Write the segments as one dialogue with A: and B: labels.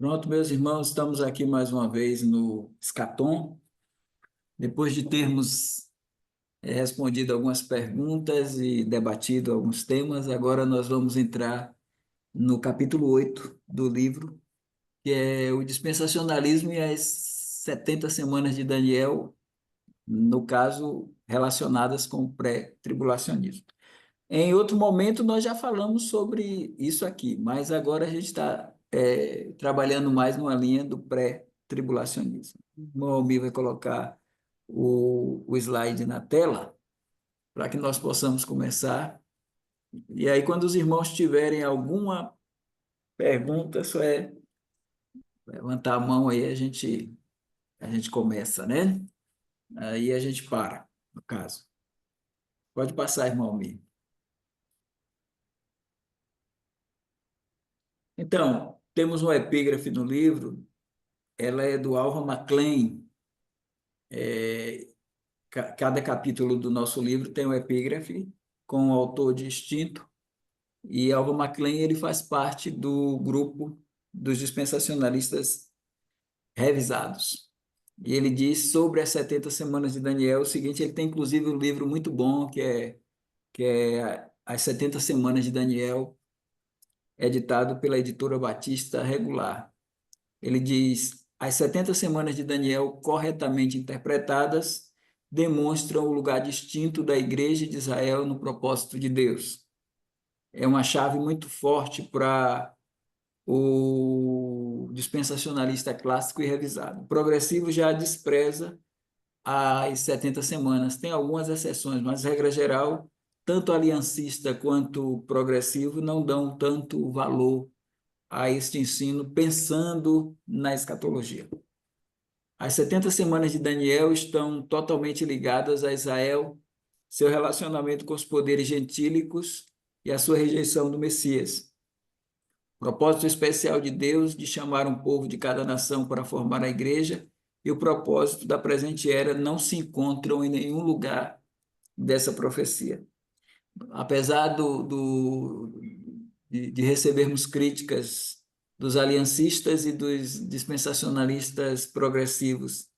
A: Pronto, meus irmãos, estamos aqui mais uma vez no Escatom. Depois de termos respondido algumas perguntas e debatido alguns temas, agora nós vamos entrar no capítulo 8 do livro, que é o dispensacionalismo e as 70 semanas de Daniel, no caso, relacionadas com o pré-tribulacionismo. Em outro momento, nós já falamos sobre isso aqui, mas agora a gente está trabalhando mais numa linha do pré-tribulacionismo. O Almir vai colocar o slide na tela para que nós possamos começar. E aí, quando os irmãos tiverem alguma pergunta, só é levantar a mão aí, a gente começa, né? Aí a gente para, no caso. Pode passar, irmão Almir. Então, temos uma epígrafe no livro. Ela é do Alva McLean. Cada capítulo do nosso livro tem um epígrafe com um autor distinto, e Alva McLean ele faz parte do grupo dos dispensacionalistas revisados. E ele diz sobre as 70 semanas de Daniel o seguinte: ele tem inclusive um livro muito bom que é As 70 Semanas de Daniel, editado pela editora Batista Regular. Ele diz: as 70 semanas de Daniel, corretamente interpretadas, demonstram o lugar distinto da Igreja de Israel no propósito de Deus. É uma chave muito forte para o dispensacionalista clássico e revisado. O progressivo já despreza as 70 semanas. Tem algumas exceções, mas, regra geral, tanto aliancista quanto progressivo não dão tanto valor a este ensino pensando na escatologia. As 70 semanas de Daniel estão totalmente ligadas a Israel, seu relacionamento com os poderes gentílicos e a sua rejeição do Messias. O propósito especial de Deus de chamar um povo de cada nação para formar a igreja e o propósito da presente era não se encontram em nenhum lugar dessa profecia. Apesar de recebermos críticas dos aliancistas e dos dispensacionalistas progressivos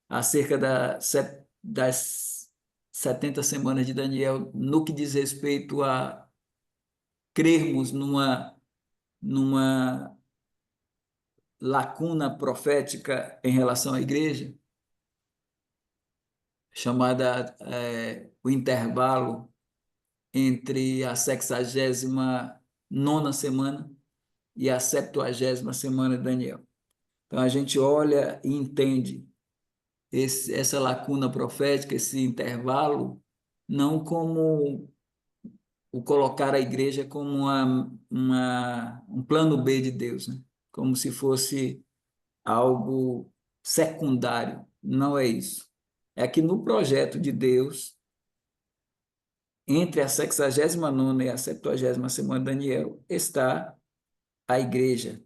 A: acerca das 70 semanas de Daniel, no que diz respeito a crermos numa lacuna profética em relação à igreja, chamada o intervalo entre a 69ª semana e a 70ª semana de Daniel. Então, a gente olha e entende essa lacuna profética, esse intervalo, não como o colocar a igreja como um plano B de Deus, né? Como se fosse algo secundário. Não é isso. É que no projeto de Deus, entre a 69ª e a 70ª semana de Daniel, está a igreja.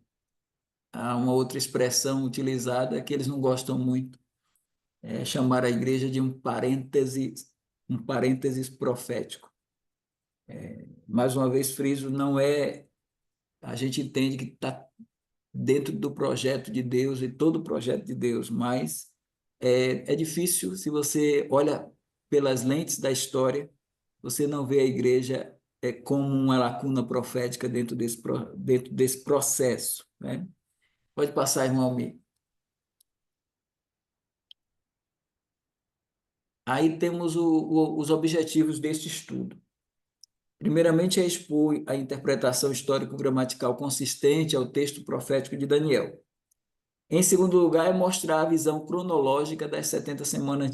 A: Há uma outra expressão utilizada que eles não gostam muito, é chamar a igreja de um parênteses profético. Mais uma vez, friso, não é... A gente entende que está dentro do projeto de Deus e todo o projeto de Deus, mas é difícil, se você olha pelas lentes da história, você não vê a igreja como uma lacuna profética dentro desse processo, né? Pode passar, irmão Almir. Aí temos os objetivos deste estudo. Primeiramente, é expor a interpretação histórico-gramatical consistente ao texto profético de Daniel. Em segundo lugar, é mostrar a visão cronológica das 70 semanas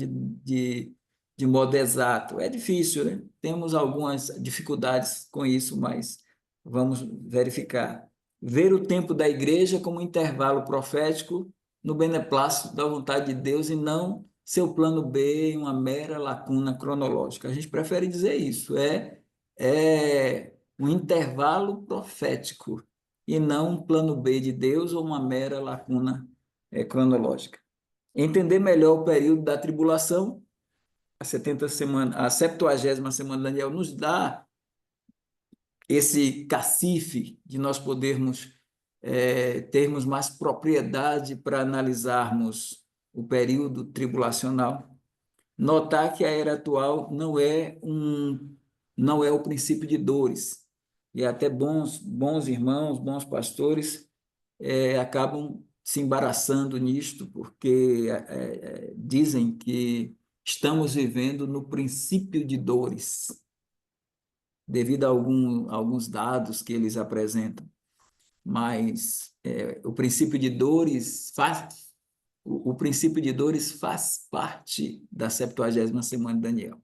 A: de modo exato. É difícil, né? Temos algumas dificuldades com isso, mas vamos verificar. Ver o tempo da igreja como um intervalo profético no beneplácito da vontade de Deus e não seu plano B em uma mera lacuna cronológica. A gente prefere dizer isso. É um intervalo profético e não um plano B de Deus ou uma mera lacuna cronológica. Entender melhor o período da tribulação, a 70 semana, a 70ª semana de Daniel nos dá esse cacife de nós podermos termos mais propriedade para analisarmos o período tribulacional, notar que a era atual não é o princípio de dores. E até bons irmãos, bons pastores, acabam se embaraçando nisto, porque dizem que estamos vivendo no princípio de dores, devido a alguns dados que eles apresentam. Mas o princípio de dores o princípio de dores faz parte da 70ª semana de Daniel.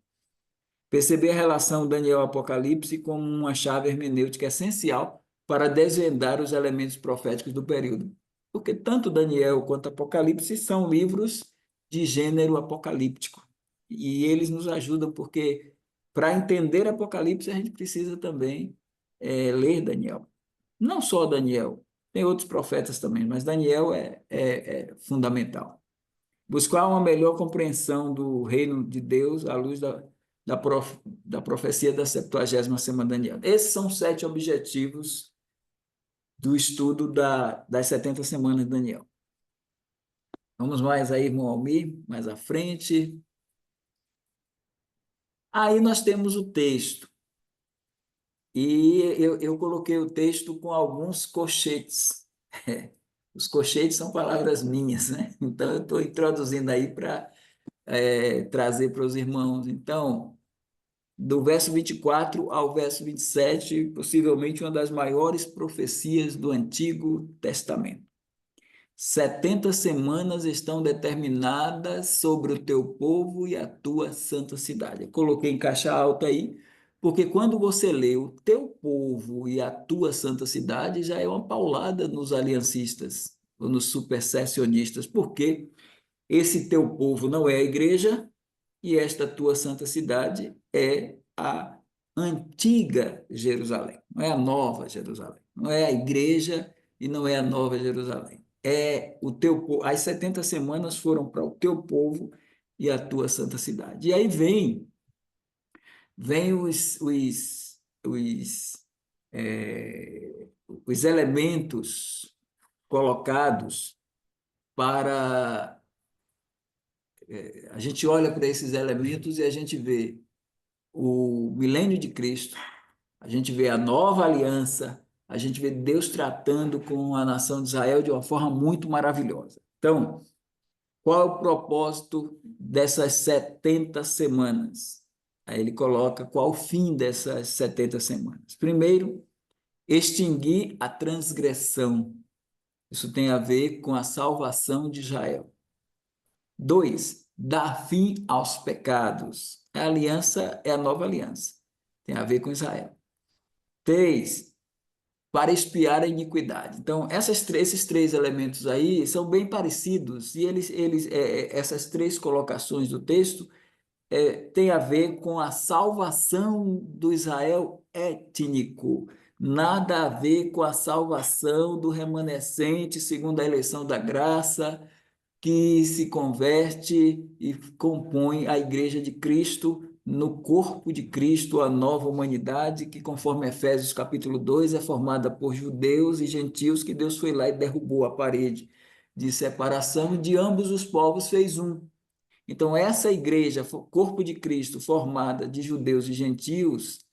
A: Perceber a relação Daniel-Apocalipse como uma chave hermenêutica essencial para desvendar os elementos proféticos do período. Porque tanto Daniel quanto Apocalipse são livros de gênero apocalíptico. E eles nos ajudam porque, para entender Apocalipse, a gente precisa também ler Daniel. Não só Daniel, tem outros profetas também, mas Daniel é fundamental. Buscar uma melhor compreensão do reino de Deus à luz da profecia da 70ª semana de Daniel. Esses são os 7 objetivos do estudo das 70 semanas de Daniel. Vamos mais aí, irmão Almir, mais à frente. Aí nós temos o texto. E eu coloquei o texto com alguns colchetes. Os colchetes são palavras minhas, né? Então, eu estou introduzindo aí para trazer para os irmãos. Então, do verso 24 ao verso 27, possivelmente uma das maiores profecias do Antigo Testamento. 70 semanas estão determinadas sobre o teu povo e a tua santa cidade. Eu coloquei em caixa alta aí, porque quando você lê o teu povo e a tua santa cidade, já é uma paulada nos aliancistas, ou nos supersessionistas, porque esse teu povo não é a igreja, e esta tua santa cidade é a antiga Jerusalém, não é a nova Jerusalém, não é a igreja e não é a nova Jerusalém. É o teu povo. As 70 semanas foram para o teu povo e a tua santa cidade. E aí vem os elementos colocados para a gente olha para esses elementos e a gente vê o milênio de Cristo, a gente vê a nova aliança, a gente vê Deus tratando com a nação de Israel de uma forma muito maravilhosa. Então, qual é o propósito dessas 70 semanas? Aí ele coloca qual o fim dessas 70 semanas. Primeiro, extinguir a transgressão. Isso tem a ver com a salvação de Israel. 2, dar fim aos pecados. A aliança é a nova aliança. Tem a ver com Israel. 3, para expiar a iniquidade. Então, esses 3 elementos aí são bem parecidos, e essas 3 colocações do texto têm a ver com a salvação do Israel étnico, nada a ver com a salvação do remanescente segundo a eleição da graça, que se converte e compõe a Igreja de Cristo no corpo de Cristo, a nova humanidade, que, conforme Efésios capítulo 2, é formada por judeus e gentios, que Deus foi lá e derrubou a parede de separação, e de ambos os povos fez um. Então, essa igreja, corpo de Cristo, formada de judeus e gentios,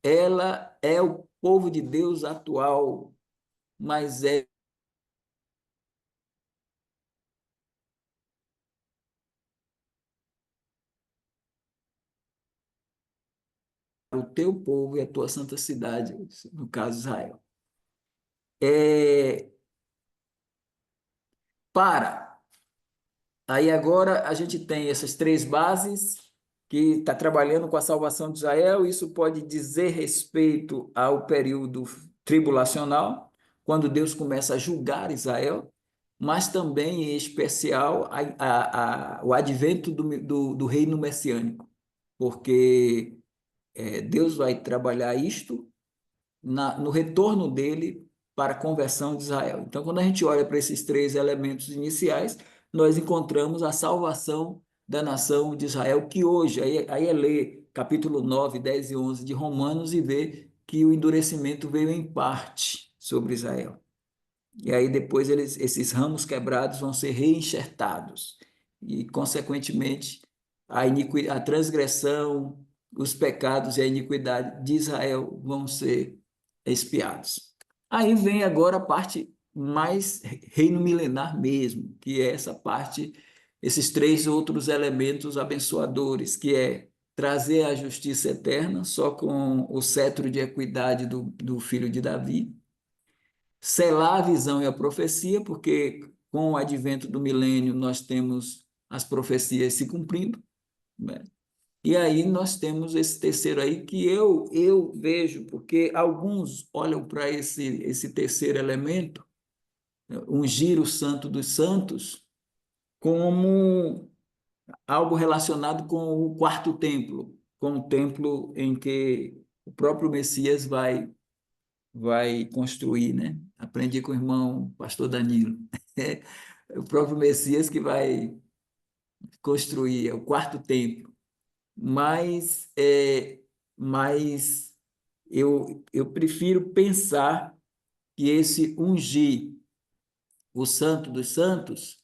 A: ela é o povo de Deus atual, mas é o teu povo e a tua santa cidade, no caso Israel. É, para. Aí agora a gente tem essas 3 bases que está trabalhando com a salvação de Israel. Isso pode dizer respeito ao período tribulacional, quando Deus começa a julgar Israel, mas também, em especial, o advento do reino messiânico, porque Deus vai trabalhar isto no retorno dele para a conversão de Israel. Então, quando a gente olha para esses 3 elementos iniciais, nós encontramos a salvação da nação de Israel, que hoje, aí é ler capítulo 9, 10 e 11 de Romanos e ver que o endurecimento veio em parte sobre Israel. e aí depois esses ramos quebrados vão ser reenxertados, e, consequentemente, a transgressão, os pecados e a iniquidade de Israel vão ser expiados. Aí vem agora a parte mais reino milenar mesmo, que é essa parte, esses três outros elementos abençoadores, que é trazer a justiça eterna, só com o cetro de equidade do filho de Davi, selar a visão e a profecia, porque com o advento do milênio nós temos as profecias se cumprindo, né? E aí nós temos esse terceiro aí que eu vejo, porque alguns olham para esse terceiro elemento, ungir o santo dos santos, como algo relacionado com o quarto templo, com o templo em que o próprio Messias vai construir, né? Aprendi com o irmão pastor Danilo. É o próprio Messias que vai construir é o quarto templo. Mas eu prefiro pensar que esse ungir o santo dos santos,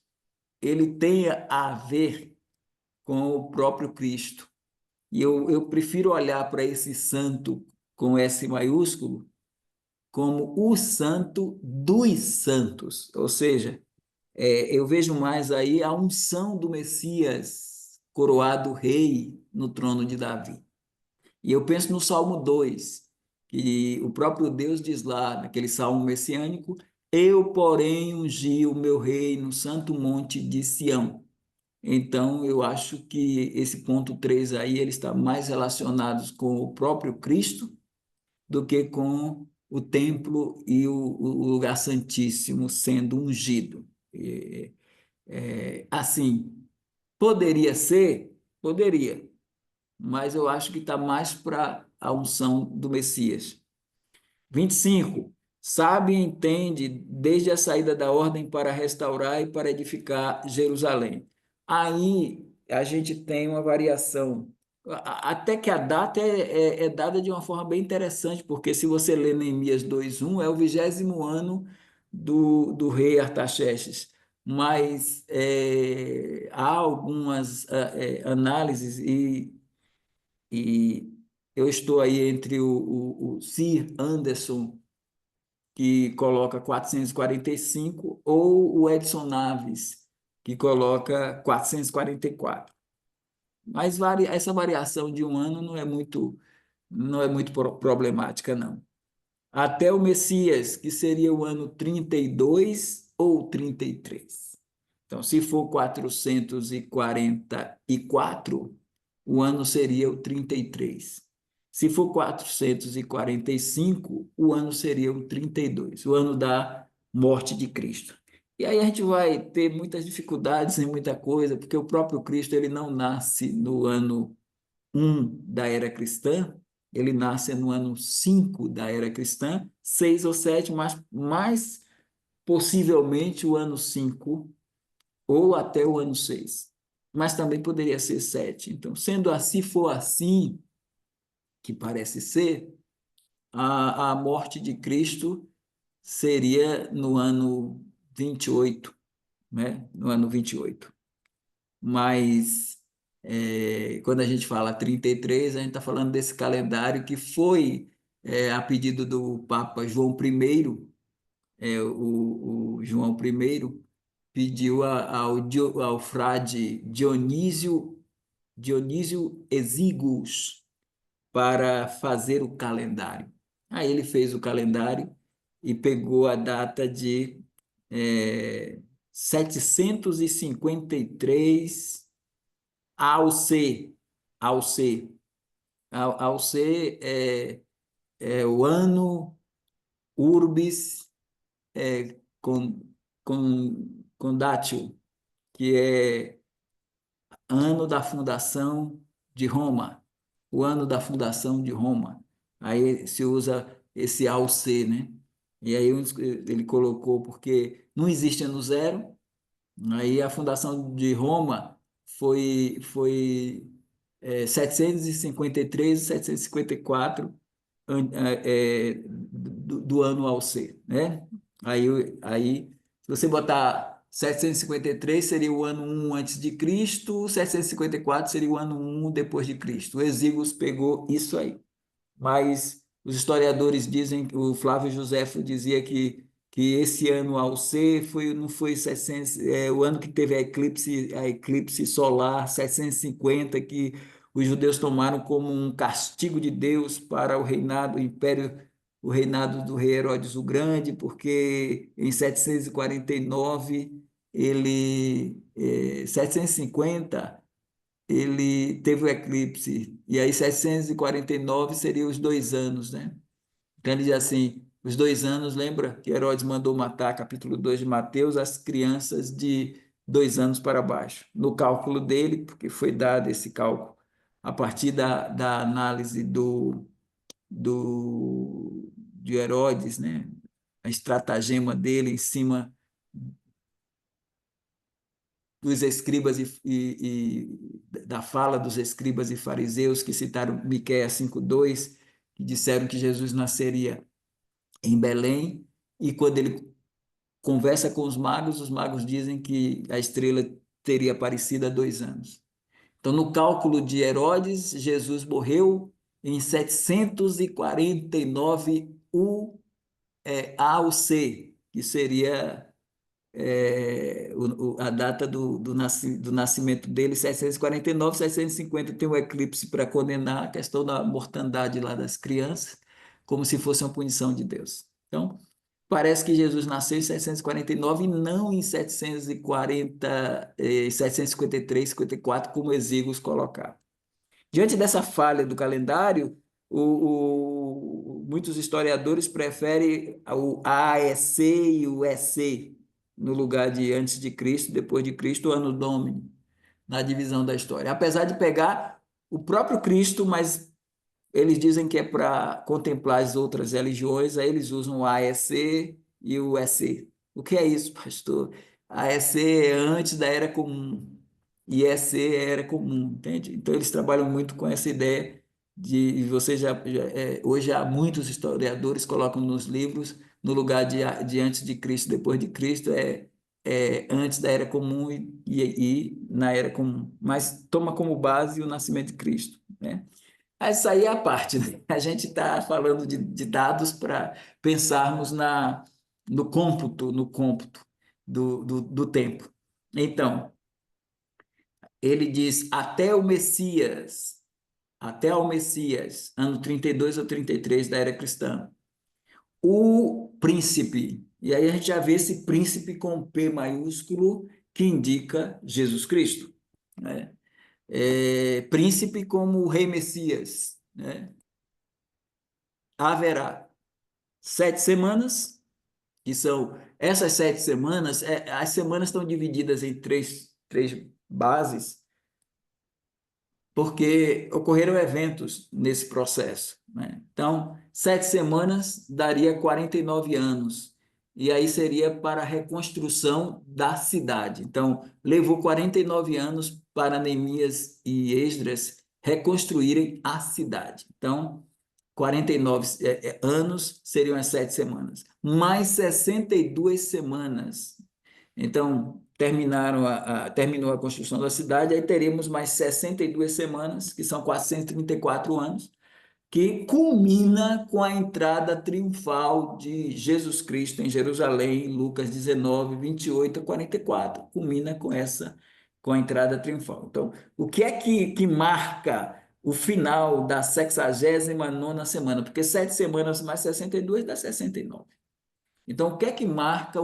A: ele tenha a ver com o próprio Cristo. E eu prefiro olhar para esse santo com S maiúsculo como o santo dos santos, ou seja, eu vejo mais aí a unção do Messias coroado rei no trono de Davi. E eu penso no Salmo 2, que o próprio Deus diz lá, naquele salmo messiânico: Eu, porém, ungi o meu rei no santo monte de Sião. Então, eu acho que esse ponto 3 aí, ele está mais relacionado com o próprio Cristo do que com o templo e o lugar santíssimo sendo ungido. Assim, poderia ser? Poderia, mas eu acho que está mais para a unção do Messias. 25. Sabe e entende desde a saída da ordem para restaurar e para edificar Jerusalém. Aí a gente tem uma variação. Até que a data é dada de uma forma bem interessante, porque se você lê Neemias 2:1, é o 20º ano do rei Artaxerxes. Mas há algumas análises e eu estou aí entre o Sir Anderson, que coloca 445, ou o Edson Naves, que coloca 444. Mas essa variação de um ano não é muito problemática, não. Até o Messias, que seria o ano 32 ou 33. Então, se for 444, o ano seria o 33. Se for 445, o ano seria o 32, o ano da morte de Cristo. E aí a gente vai ter muitas dificuldades em muita coisa, porque o próprio Cristo ele não nasce no ano 1 da era cristã, ele nasce no ano 5 da era cristã, 6 ou 7, mas mais possivelmente o ano 5 ou até o ano 6. Mas também poderia ser 7. Então, sendo assim, for assim, que parece ser, a morte de Cristo seria no ano 28, né? No ano 28. Mas quando a gente fala 33, a gente está falando desse calendário que foi a pedido do Papa João I, o João I pediu ao frade Dionísio Exíguos para fazer o calendário. Aí ele fez o calendário e pegou a data de 753 ao C. Ao C. Ao C é o ano Urbis com, Condatio, que é ano da fundação de Roma, o ano da fundação de Roma. Aí se usa esse ao C, né? E aí ele colocou, porque não existe ano zero, aí a fundação de Roma foi 753 e 754 do ano ao C, né? Aí, se você botar 753 seria o ano 1 antes de Cristo, 754 seria o ano 1 depois de Cristo. O Exíguos pegou isso aí. Mas os historiadores dizem, o Flávio Josefo dizia que esse ano ao ser não foi 700, o ano que teve a eclipse solar 750, que os judeus tomaram como um castigo de Deus para o reinado, o reinado do rei Herodes o Grande, porque em 749 750 ele teve o eclipse, e aí 749 seria os 2 anos, né? Então ele diz assim, os 2 anos, lembra que Herodes mandou matar, capítulo 2 de Mateus, as crianças de 2 anos para baixo. No cálculo dele, porque foi dado esse cálculo, a partir da análise de Herodes, né? A estratagema dele em cima dos escribas da fala dos escribas e fariseus que citaram Miqueias 5:2, que disseram que Jesus nasceria em Belém, e quando ele conversa com os magos dizem que a estrela teria aparecido há 2 anos. Então, no cálculo de Herodes, Jesus morreu em 749 AUC, que seria a data do nascimento dele, 749, 750 tem o eclipse para condenar a questão da mortandade lá das crianças, como se fosse uma punição de Deus. Então, parece que Jesus nasceu em 749 e não em 740, 753, 54, como exíguos colocaram. Diante dessa falha do calendário, muitos historiadores preferem o AEC e o EC no lugar de antes de Cristo, depois de Cristo, o ano Domini, na divisão da história. Apesar de pegar o próprio Cristo, mas eles dizem que é para contemplar as outras religiões, aí eles usam o AEC e o EC. O que é isso, pastor? AEC é antes da Era Comum e EC é Era Comum, entende? Então eles trabalham muito com essa ideia de você hoje há muitos historiadores colocam nos livros no lugar de antes de Cristo, depois de Cristo é antes da Era Comum e na Era Comum, mas toma como base o nascimento de Cristo, né? Isso aí é a parte, né? A gente está falando de dados para pensarmos no cômputo do tempo. Então, ele diz até o Messias, ano 32 ou 33 da era cristã, o príncipe, e aí a gente já vê esse príncipe com P maiúsculo, que indica Jesus Cristo, né? Príncipe como o rei Messias, né? Haverá 7 semanas, que são essas 7 semanas, as semanas estão divididas em três bases, porque ocorreram eventos nesse processo, né? Então, 7 semanas daria 49 anos, e aí seria para a reconstrução da cidade. Então, levou 49 anos para Neemias e Esdras reconstruírem a cidade. Então, 49 anos seriam as 7 semanas, mais 62 semanas. Então, terminou a construção da cidade, aí teríamos mais 62 semanas, que são 434 anos, que culmina com a entrada triunfal de Jesus Cristo em Jerusalém, Lucas 19, 28 a 44, culmina com a entrada triunfal. Então, o que é que marca o final da 69ª semana? Porque 7 semanas mais 62 dá 69. Então, o que é que marca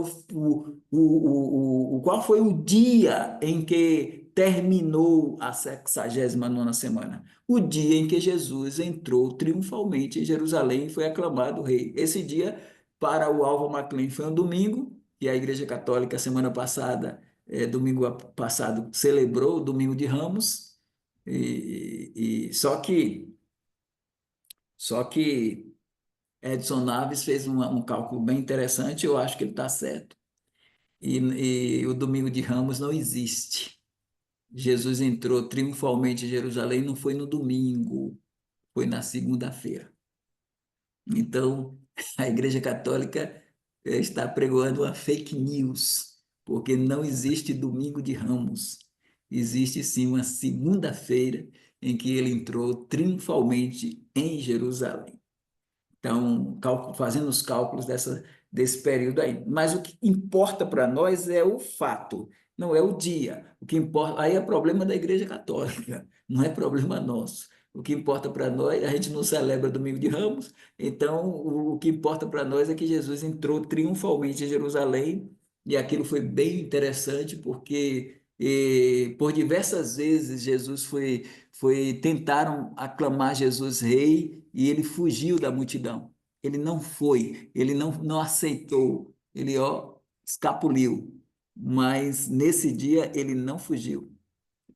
A: qual foi o dia em que terminou a 69ª semana? O dia em que Jesus entrou triunfalmente em Jerusalém e foi aclamado rei. Esse dia, para o Alva McLean, foi um domingo, e a Igreja Católica, semana passada, domingo passado, celebrou o Domingo de Ramos, só que Edson Naves fez um cálculo bem interessante, eu acho que ele está certo. E o domingo de Ramos não existe. Jesus entrou triunfalmente em Jerusalém, não foi no domingo, foi na segunda-feira. Então, a Igreja Católica está pregoando uma fake news, porque não existe domingo de Ramos. Existe sim uma segunda-feira em que ele entrou triunfalmente em Jerusalém. Então, fazendo os cálculos desse período aí. Mas o que importa para nós é o fato, não é o dia. O que importa, aí é problema da Igreja Católica, não é problema nosso. O que importa para nós, a gente não celebra Domingo de Ramos, então o que importa para nós é que Jesus entrou triunfalmente em Jerusalém, e aquilo foi bem interessante, porque por diversas vezes Jesus tentaram aclamar Jesus rei e ele fugiu da multidão. Ele não foi, ele não aceitou, ele escapuliu. Mas nesse dia ele não fugiu.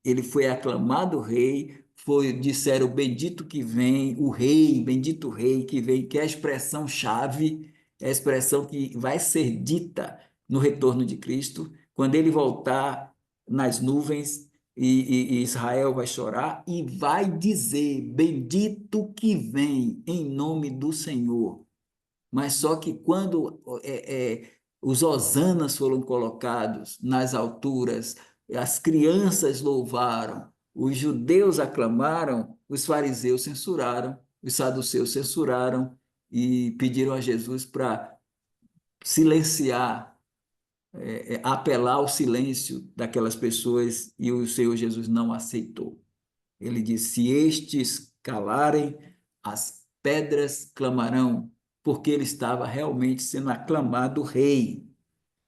A: Ele foi aclamado rei, disseram bendito que vem, o rei, bendito rei que vem, que é a expressão chave, é a expressão que vai ser dita no retorno de Cristo, quando ele voltar nas nuvens e Israel vai chorar e vai dizer bendito que vem em nome do Senhor. Mas só que quando os hosanas foram colocados nas alturas, as crianças louvaram, os judeus aclamaram, os fariseus censuraram, os saduceus censuraram e pediram a Jesus para silenciar, apelar ao silêncio daquelas pessoas e o Senhor Jesus não aceitou. Ele disse: se estes calarem, as pedras clamarão, porque ele estava realmente sendo aclamado rei.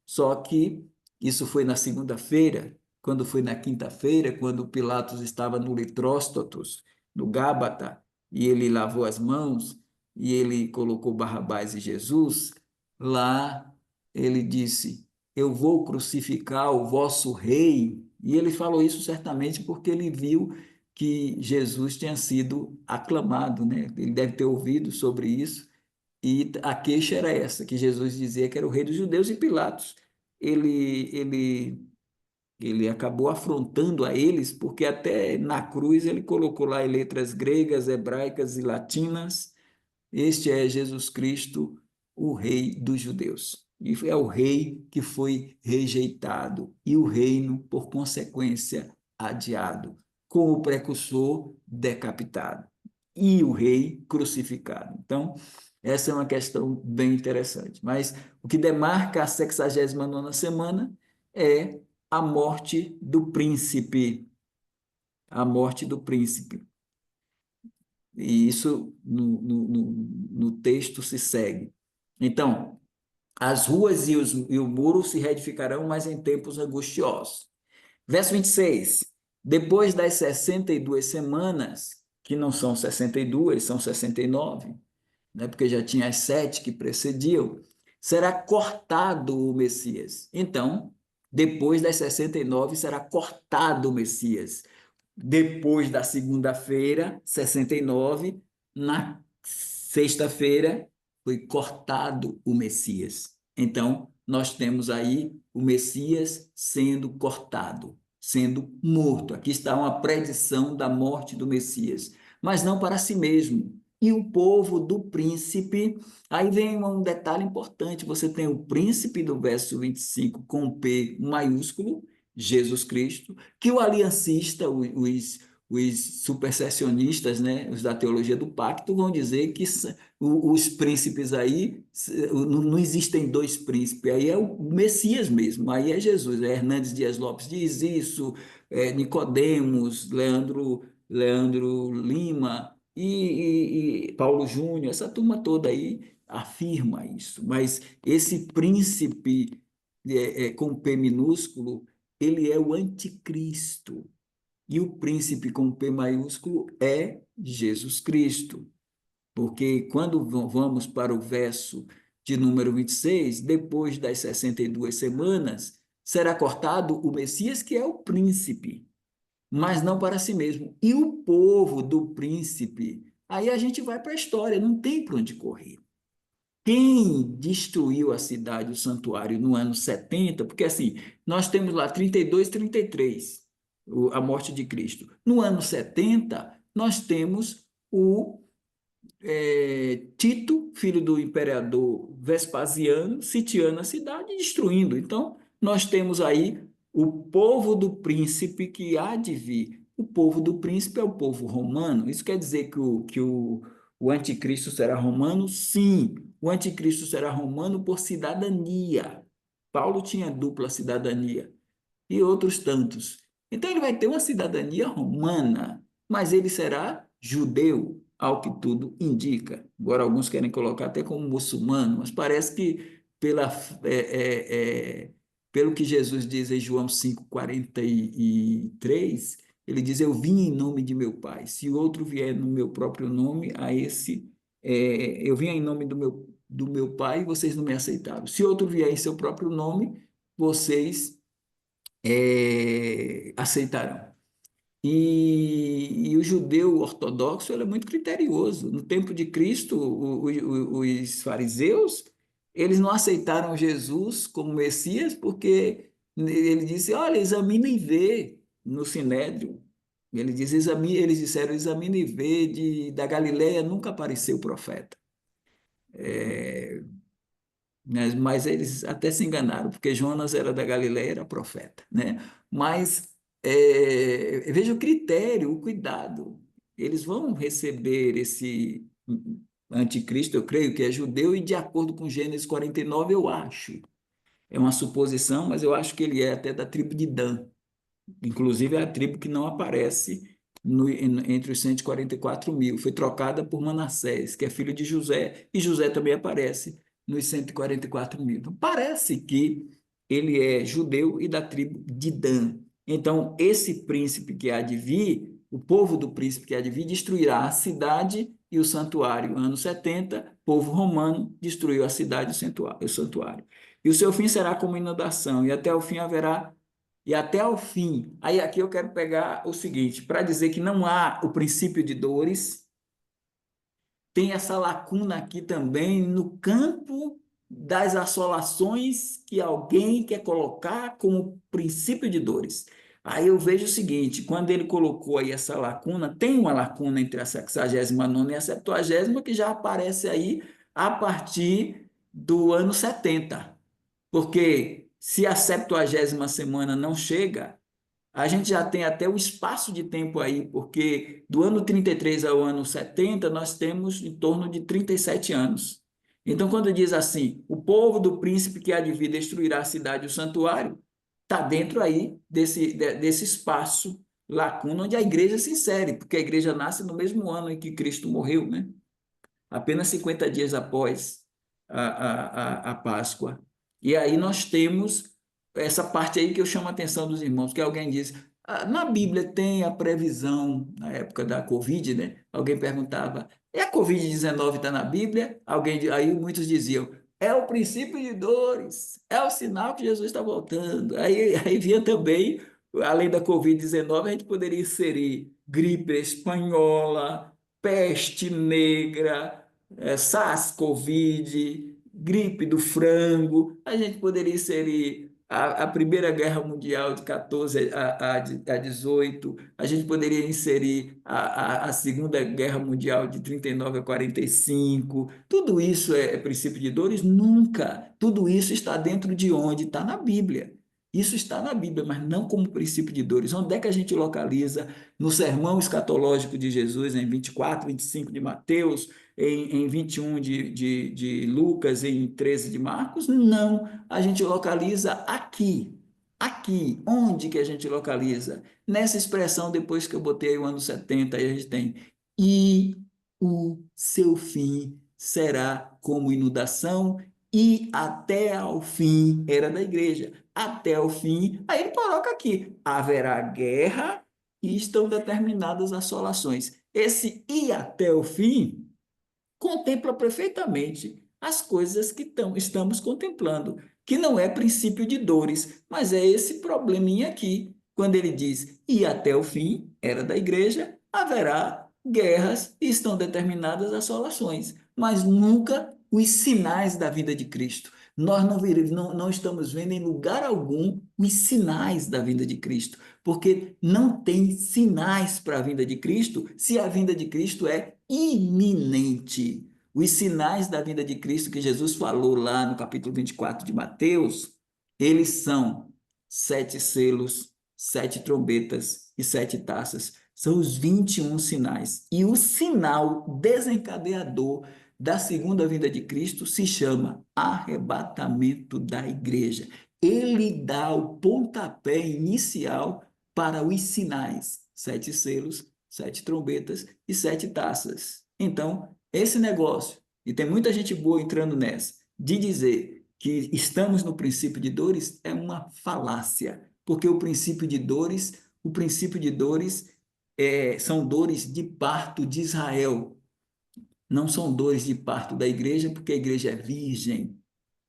A: Só que isso foi na segunda-feira, quando foi na quinta-feira, quando Pilatos estava no Litróstotos, no Gábata, e ele lavou as mãos, e ele colocou Barrabás e Jesus, lá ele disse: eu vou crucificar o vosso rei. E ele falou isso certamente porque ele viu que Jesus tinha sido aclamado, né? Ele deve ter ouvido sobre isso, e a queixa era essa, que Jesus dizia que era o rei dos judeus, e Pilatos, ele, ele, ele acabou afrontando a eles, porque até na cruz ele colocou lá em letras gregas, hebraicas e latinas: este é Jesus Cristo, o rei dos judeus. E é o rei que foi rejeitado, e o reino, por consequência, adiado, com o precursor decapitado e o rei crucificado. Então, essa é uma questão bem interessante. Mas o que demarca a 69ª semana é a morte do príncipe, a morte do príncipe. E isso no texto se segue. Então, as ruas e o muro se reedificarão, mas em tempos angustiosos. Verso 26. Depois das 62 semanas, que não são 62, são 69, né, porque já tinha as 7 que precediam, será cortado o Messias. Então, depois das 69, será cortado o Messias. Depois da segunda-feira, 69, na sexta-feira, foi cortado o Messias. Então, nós temos aí o Messias sendo cortado, sendo morto. Aqui está uma predição da morte do Messias, mas não para si mesmo. E o povo do príncipe, aí vem um detalhe importante: você tem o príncipe do verso 25 com P maiúsculo, Jesus Cristo, que o aliancista, os supersessionistas, né, os da teologia do pacto, vão dizer que os príncipes aí, não existem dois príncipes, aí é o Messias mesmo, aí é Jesus. Hernandes Dias Lopes diz isso, Nicodemos, Leandro Lima e Paulo Júnior, essa turma toda aí afirma isso, mas esse príncipe com P minúsculo, ele é o anticristo. E o príncipe com P maiúsculo é Jesus Cristo. Porque quando vamos para o verso de número 26, depois das 62 semanas, será cortado o Messias, que é o príncipe, mas não para si mesmo. E o povo do príncipe, aí a gente vai para a história, não tem para onde correr. Quem destruiu a cidade, o santuário, no ano 70? Porque assim, nós temos lá 32, 33, a morte de Cristo. No ano 70, nós temos Tito, filho do imperador Vespasiano, sitiando a cidade e destruindo. Então, nós temos aí o povo do príncipe que há de vir. O povo do príncipe é o povo romano. Isso quer dizer que o anticristo será romano? Sim, o anticristo será romano por cidadania. Paulo tinha dupla cidadania e outros tantos. Então ele vai ter uma cidadania romana, mas ele será judeu, ao que tudo indica. Agora alguns querem colocar até como muçulmano, mas parece que é, é, pelo que Jesus diz em João 5,43, ele diz: Eu vim em nome de meu Pai. Se outro vier no meu próprio nome, a esse eu vim em nome do meu Pai, e vocês não me aceitaram. Se outro vier em seu próprio nome, vocês aceitarão. E o judeu ortodoxo ele é muito criterioso. No tempo de Cristo, os fariseus eles não aceitaram Jesus como Messias porque ele disse: Olha, examina e vê no Sinédrio. Ele diz, eles disseram: Examina e vê, da Galileia nunca apareceu profeta. Né? Mas eles até se enganaram, porque Jonas era da Galileia, era profeta, né? Mas veja o critério, o cuidado. Eles vão receber esse anticristo, eu creio que é judeu, e de acordo com Gênesis 49, eu acho. É uma suposição, mas eu acho que ele é até da tribo de Dan. Inclusive, é a tribo que não aparece entre os 144 mil. Foi trocada por Manassés, que é filho de José, e José também aparece nos 144 mil. Então, parece que ele é judeu e da tribo de Dan. Então, esse príncipe que há de vir, o povo do príncipe que há de vir, destruirá a cidade e o santuário. Ano 70, povo romano destruiu a cidade e o santuário. E o seu fim será como inundação, e até o fim haverá e até ao fim. Aí aqui eu quero pegar o seguinte, para dizer que não há o princípio de dores, tem essa lacuna aqui também no campo das assolações que alguém quer colocar como princípio de dores. Aí eu vejo o seguinte, quando ele colocou aí essa lacuna, tem uma lacuna entre a 69ª e a 70ª que já aparece aí a partir do ano 70. Porque se a 70ª semana não chega, a gente já tem até o espaço de tempo aí, porque do ano 33 ao ano 70, nós temos em torno de 37 anos. Então, quando diz assim, o povo do príncipe que há de vir destruirá a cidade e o santuário, está dentro aí desse espaço, lacuna, onde a igreja se insere, porque a igreja nasce no mesmo ano em que Cristo morreu, né? Apenas 50 dias após a Páscoa. E aí nós temos essa parte aí que eu chamo a atenção dos irmãos, que alguém diz, na Bíblia tem a previsão, na época da Covid, né? Alguém perguntava, e a Covid-19 está na Bíblia? Aí muitos diziam, é o princípio de dores, é o sinal que Jesus está voltando. Aí vinha também, além da Covid-19, a gente poderia inserir gripe espanhola, peste negra, SARS-CoV, gripe do frango. A gente poderia inserir a Primeira Guerra Mundial de 14 a 18. A gente poderia inserir a Segunda Guerra Mundial de 39 a 45. Tudo isso é princípio de dores? Nunca. Tudo isso está dentro de onde? Está na Bíblia. Isso está na Bíblia, mas não como princípio de dores. Onde é que a gente localiza no sermão escatológico de Jesus, em 24, 25 de Mateus, em 21 de Lucas, em 13 de Marcos? Não, a gente localiza aqui. Aqui, onde que a gente localiza? Nessa expressão, depois que eu botei o ano 70, aí a gente tem, e o seu fim será como inundação, e até ao fim, era da igreja, até o fim, aí ele coloca aqui, haverá guerra e estão determinadas assolações. Esse e até o fim contempla perfeitamente as coisas que estamos contemplando, que não é princípio de dores, mas é esse probleminha aqui, quando ele diz, e até o fim, era da igreja, haverá guerras e estão determinadas assolações, mas nunca os sinais da vida de Cristo. Nós não estamos vendo em lugar algum os sinais da vinda de Cristo, porque não tem sinais para a vinda de Cristo se a vinda de Cristo é iminente. Os sinais da vinda de Cristo que Jesus falou lá no capítulo 24 de Mateus, eles são 7 selos, 7 trombetas e 7 taças. São os 21 sinais. E o sinal desencadeador da segunda vinda de Cristo se chama arrebatamento da igreja. Ele dá o pontapé inicial para os sinais: 7 selos, 7 trombetas e 7 taças. Então, esse negócio, e tem muita gente boa entrando nessa, de dizer que estamos no princípio de dores é uma falácia, porque o princípio de dores são dores de parto de Israel, não são dores de parto da igreja, porque a igreja é virgem,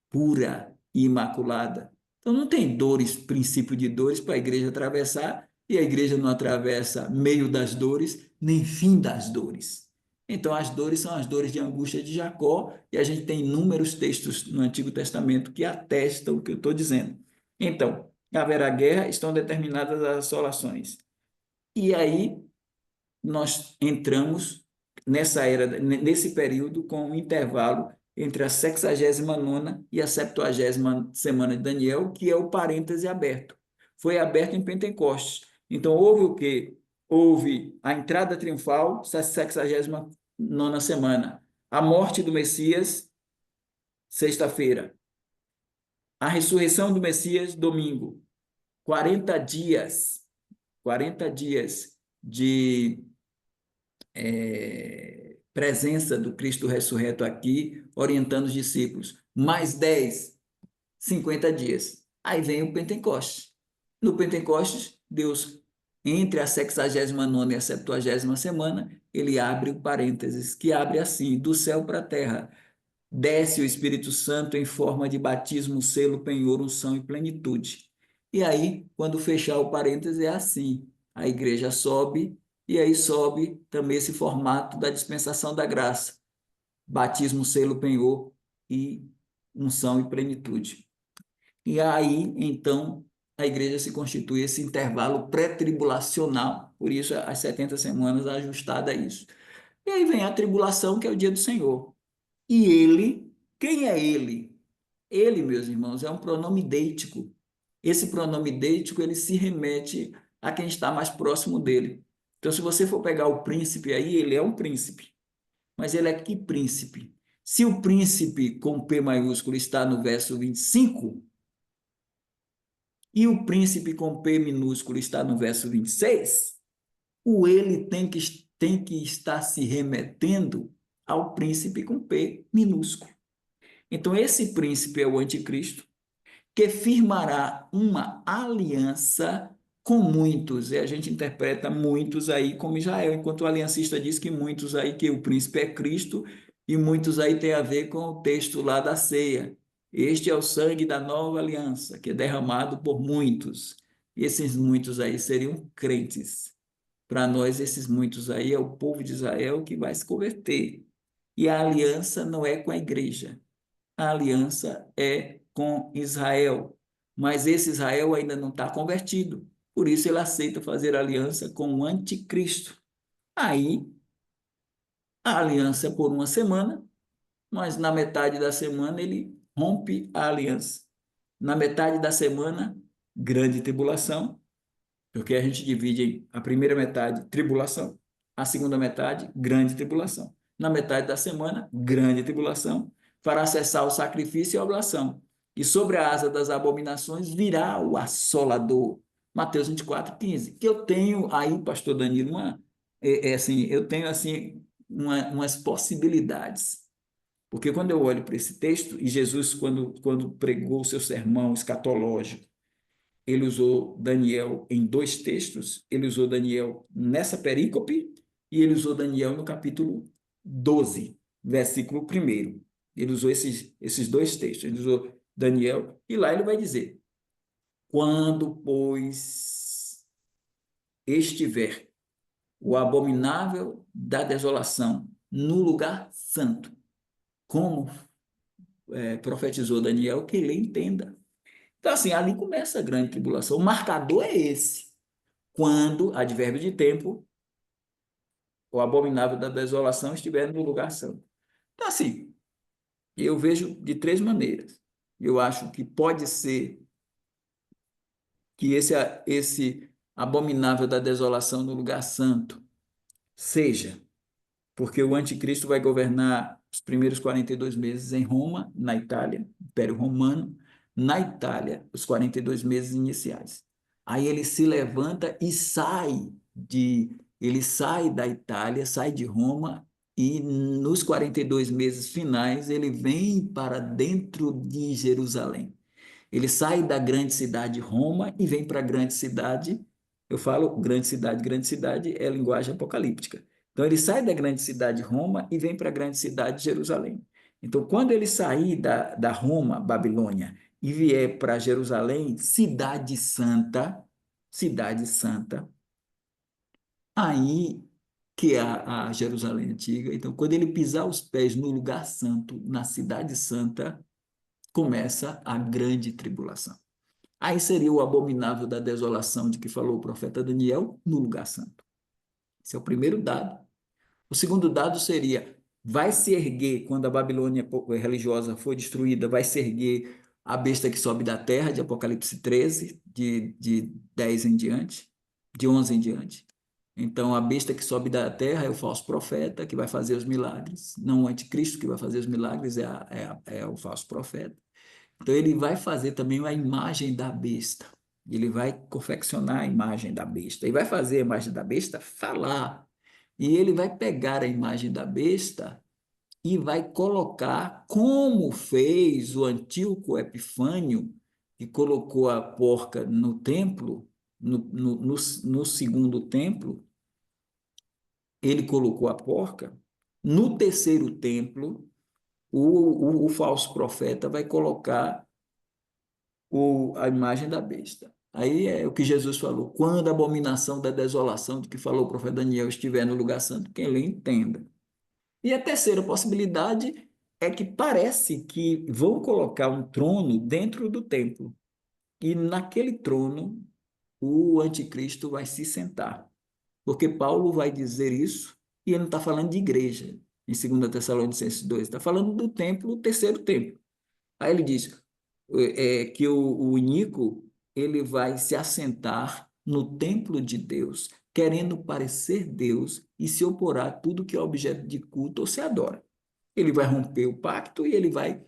A: pura e imaculada. Então não tem dores, princípio de dores para a igreja atravessar, e a igreja não atravessa meio das dores, nem fim das dores. Então as dores são as dores de angústia de Jacó, e a gente tem inúmeros textos no Antigo Testamento que atestam o que eu estou dizendo. Então, haverá guerra, estão determinadas as assolações. E aí nós entramos nessa era, nesse período, com um intervalo entre a 69ª e a 70ª semana de Daniel, que é o parêntese aberto. Foi aberto em Pentecostes. Então, houve o quê? Houve a entrada triunfal, 69ª semana. A morte do Messias, sexta-feira. A ressurreição do Messias, domingo. 40 dias, 40 dias de presença do Cristo ressurreto aqui, orientando os discípulos. Mais 10, 50 dias. Aí vem o Pentecostes. No Pentecostes, Deus, entre a 69ª e a 70ª semana, ele abre o parênteses, que abre assim: do céu para a terra. Desce o Espírito Santo em forma de batismo, selo, penhor, unção e plenitude. E aí, quando fechar o parêntese, é assim: a igreja sobe, e aí sobe também esse formato da dispensação da graça: batismo, selo, penhor e unção e plenitude. E aí, então, a igreja se constitui esse intervalo pré-tribulacional, por isso as 70 semanas ajustada a isso. E aí vem a tribulação, que é o dia do Senhor. E ele, quem é ele? Ele, meus irmãos, é um pronome deítico. Esse pronome deítico, ele se remete a quem está mais próximo dele. Então, se você for pegar o príncipe aí, ele é um príncipe. Mas ele é que príncipe? Se o príncipe com P maiúsculo está no verso 25 e o príncipe com P minúsculo está no verso 26, o ele tem que estar se remetendo ao príncipe com P minúsculo. Então, esse príncipe é o anticristo, que firmará uma aliança com muitos, e a gente interpreta muitos aí como Israel, enquanto o aliancista diz que muitos aí, que o príncipe é Cristo, e muitos aí tem a ver com o texto lá da ceia. Este é o sangue da nova aliança, que é derramado por muitos. E esses muitos aí seriam crentes. Para nós, esses muitos aí é o povo de Israel que vai se converter. E a aliança não é com a igreja, a aliança é com Israel. Mas esse Israel ainda não está convertido. Por isso ele aceita fazer aliança com o anticristo. Aí a aliança é por uma semana, mas na metade da semana ele rompe a aliança. Na metade da semana, grande tribulação, porque a gente divide em a primeira metade, tribulação, a segunda metade, grande tribulação. Na metade da semana, grande tribulação, para acessar o sacrifício e a oblação. E sobre a asa das abominações virá o assolador. Mateus 24:15. Que eu tenho aí, pastor Danilo, assim, eu tenho assim umas possibilidades. Porque quando eu olho para esse texto, e Jesus, quando pregou o seu sermão escatológico, ele usou Daniel em 2 textos. Ele usou Daniel nessa perícope e ele usou Daniel no capítulo 12, versículo 1. Ele usou esses 2 textos. Ele usou Daniel e lá ele vai dizer: quando, pois, estiver o abominável da desolação no lugar santo, como profetizou Daniel, que ele entenda. Então, assim, ali começa a grande tribulação. O marcador é esse. Quando, advérbio de tempo, o abominável da desolação estiver no lugar santo. Então, assim, eu vejo de três maneiras. Eu acho que pode ser que esse abominável da desolação no lugar santo seja porque o anticristo vai governar os primeiros 42 meses em Roma, na Itália, Império Romano, na Itália, os 42 meses iniciais. Aí ele se levanta e ele sai da Itália, sai de Roma e nos 42 meses finais ele vem para dentro de Jerusalém. Ele sai da grande cidade Roma e vem para a grande cidade. Eu falo grande cidade é linguagem apocalíptica. Então ele sai da grande cidade Roma e vem para a grande cidade Jerusalém. Então, quando ele sair da Roma, Babilônia, e vier para Jerusalém, cidade santa, aí que é a Jerusalém antiga. Então, quando ele pisar os pés no lugar santo, na cidade santa, começa a grande tribulação. Aí seria o abominável da desolação de que falou o profeta Daniel no lugar santo. Esse é o primeiro dado. O segundo dado seria: vai se erguer, quando a Babilônia religiosa for destruída, vai se erguer a besta que sobe da terra, de Apocalipse 13, de 10 em diante, de 11 em diante. Então, a besta que sobe da terra é o falso profeta, que vai fazer os milagres, não o anticristo que vai fazer os milagres, é o falso profeta. Então, ele vai fazer também a imagem da besta. Ele vai confeccionar a imagem da besta. E vai fazer a imagem da besta falar. E ele vai pegar a imagem da besta e vai colocar, como fez o Antíoco Epifânio, que colocou a porca no templo, no segundo templo, ele colocou a porca. No terceiro templo, o falso profeta vai colocar a imagem da besta. Aí é o que Jesus falou: quando a abominação da desolação de que falou o profeta Daniel estiver no lugar santo, quem lê entenda. E a terceira possibilidade é que parece que vão colocar um trono dentro do templo. E naquele trono o anticristo vai se sentar. Porque Paulo vai dizer isso, e ele não está falando de igreja, em 2 Tessalonicenses 2, está falando do templo, o terceiro templo. Aí ele diz que o Inico ele vai se assentar no templo de Deus, querendo parecer Deus e se opor a tudo que é objeto de culto ou se adora. Ele vai romper o pacto e ele vai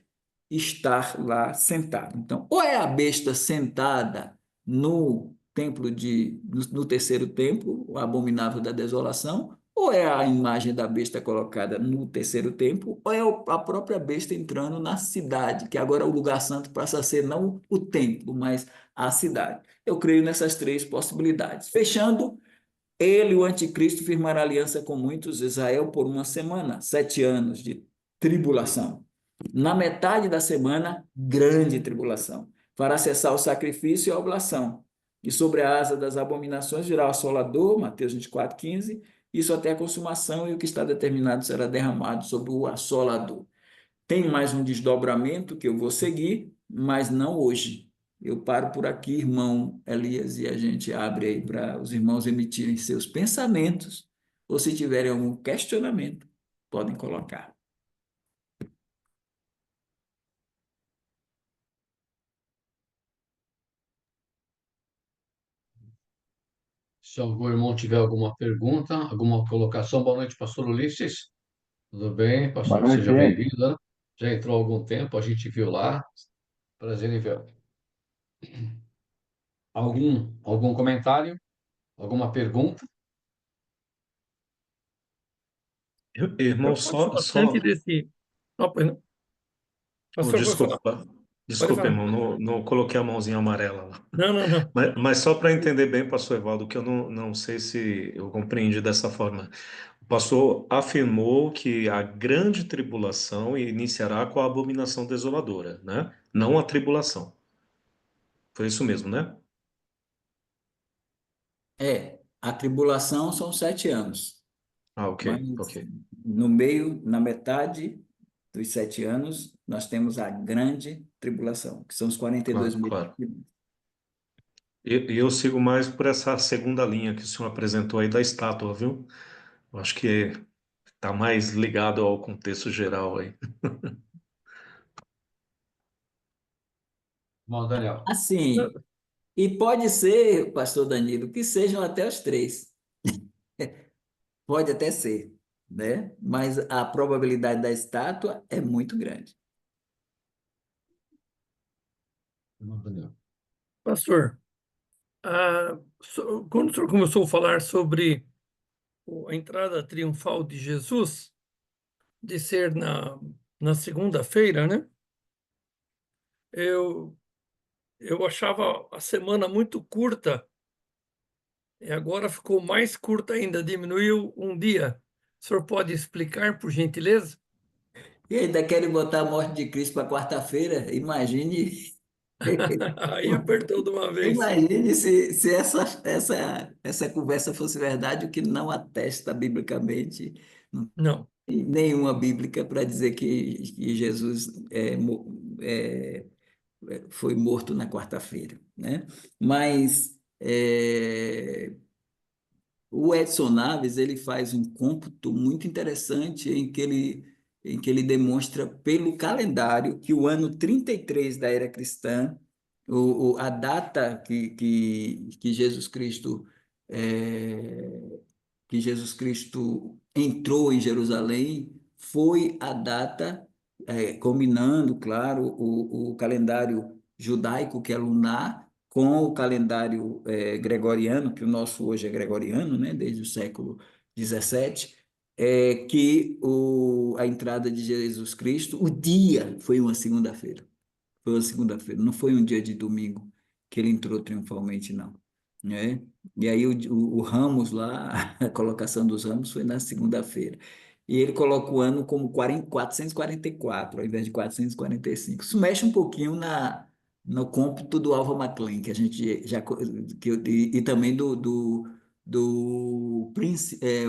A: estar lá sentado. Então, ou é a besta sentada no no terceiro templo, o abominável da desolação, ou é a imagem da besta colocada no terceiro templo, ou é a própria besta entrando na cidade, que agora o lugar santo passa a ser não o templo, mas a cidade. Eu creio nessas três possibilidades. Fechando, ele, o anticristo, firmará aliança com muitos, Israel, por uma semana, 7 anos de tribulação. Na metade da semana, grande tribulação. Fará cessar o sacrifício e a oblação. E sobre a asa das abominações virá o assolador, Mateus 24:15, isso até a consumação, e o que está determinado será derramado sobre o assolador. Tem mais um desdobramento que eu vou seguir, mas não hoje. Eu paro por aqui, irmão Elias, e a gente abre aí para os irmãos emitirem seus pensamentos, ou se tiverem algum questionamento, podem colocar.
B: Se algum irmão tiver alguma pergunta, alguma colocação, boa noite, pastor Ulisses. Tudo bem,
C: Boa
B: pastor? Seja
C: noite.
B: bem-vindo, né? Já entrou há algum tempo, a gente viu lá. Prazer em ver. Algum comentário? Alguma pergunta?
C: Irmão,
D: Eu gosto bastante desse. Oh, perdão. Pastor, pode falar.
C: desculpa,
D: Pode
C: desculpa,
D: falar.
C: irmão, não coloquei a mãozinha amarela lá.
D: Não, não, não.
C: Mas só para entender bem, pastor Evaldo, que eu não sei se eu compreendi dessa forma. O pastor afirmou que a grande tribulação iniciará com a abominação desoladora, né? Não a tribulação. Foi isso mesmo, né?
A: A tribulação são 7 anos,
C: Ah, ok, ok.
A: mas no meio, na metade dos 7 anos, nós temos a grande tribulação, que são os 42
C: Claro,
A: meses.
C: claro. E eu sigo mais por essa segunda linha que o senhor apresentou aí da estátua, viu? Eu acho que está mais ligado ao contexto geral aí.
B: Bom, Daniel.
A: Assim, e pode ser, pastor Danilo, que sejam até os três. Pode até ser, né? Mas a probabilidade da estátua é muito grande.
B: Bom, Daniel.
D: Pastor, quando o senhor começou a falar sobre a entrada triunfal de Jesus, de ser na segunda-feira, né? Eu, eu achava a semana muito curta, e agora ficou mais curta ainda, diminuiu um dia. O senhor pode explicar, por gentileza?
A: E ainda querem botar a morte de Cristo para quarta-feira? Imagine,
D: Aí apertou de uma vez.
A: imagine se essa conversa fosse verdade, o que não atesta biblicamente, não
D: Não.
A: tem nenhuma bíblica para dizer que Jesus foi morto na quarta-feira, né? Mas o Edson Naves ele faz um cômputo muito interessante em que ele demonstra pelo calendário que o ano 33 da era cristã, a data que Jesus Cristo entrou em Jerusalém foi a data, combinando, claro, o calendário judaico, que é lunar, com o calendário gregoriano, que o nosso hoje é gregoriano, né, desde o século 17, que a entrada de Jesus Cristo, o dia foi uma segunda-feira. Foi uma segunda-feira, não foi um dia de domingo que ele entrou triunfalmente, não. Né? E aí o Ramos lá, a colocação dos Ramos foi na segunda-feira. E ele coloca o ano como 444, ao invés de 445. Isso mexe um pouquinho no cômputo do Alva MacLean, que a gente já. E também do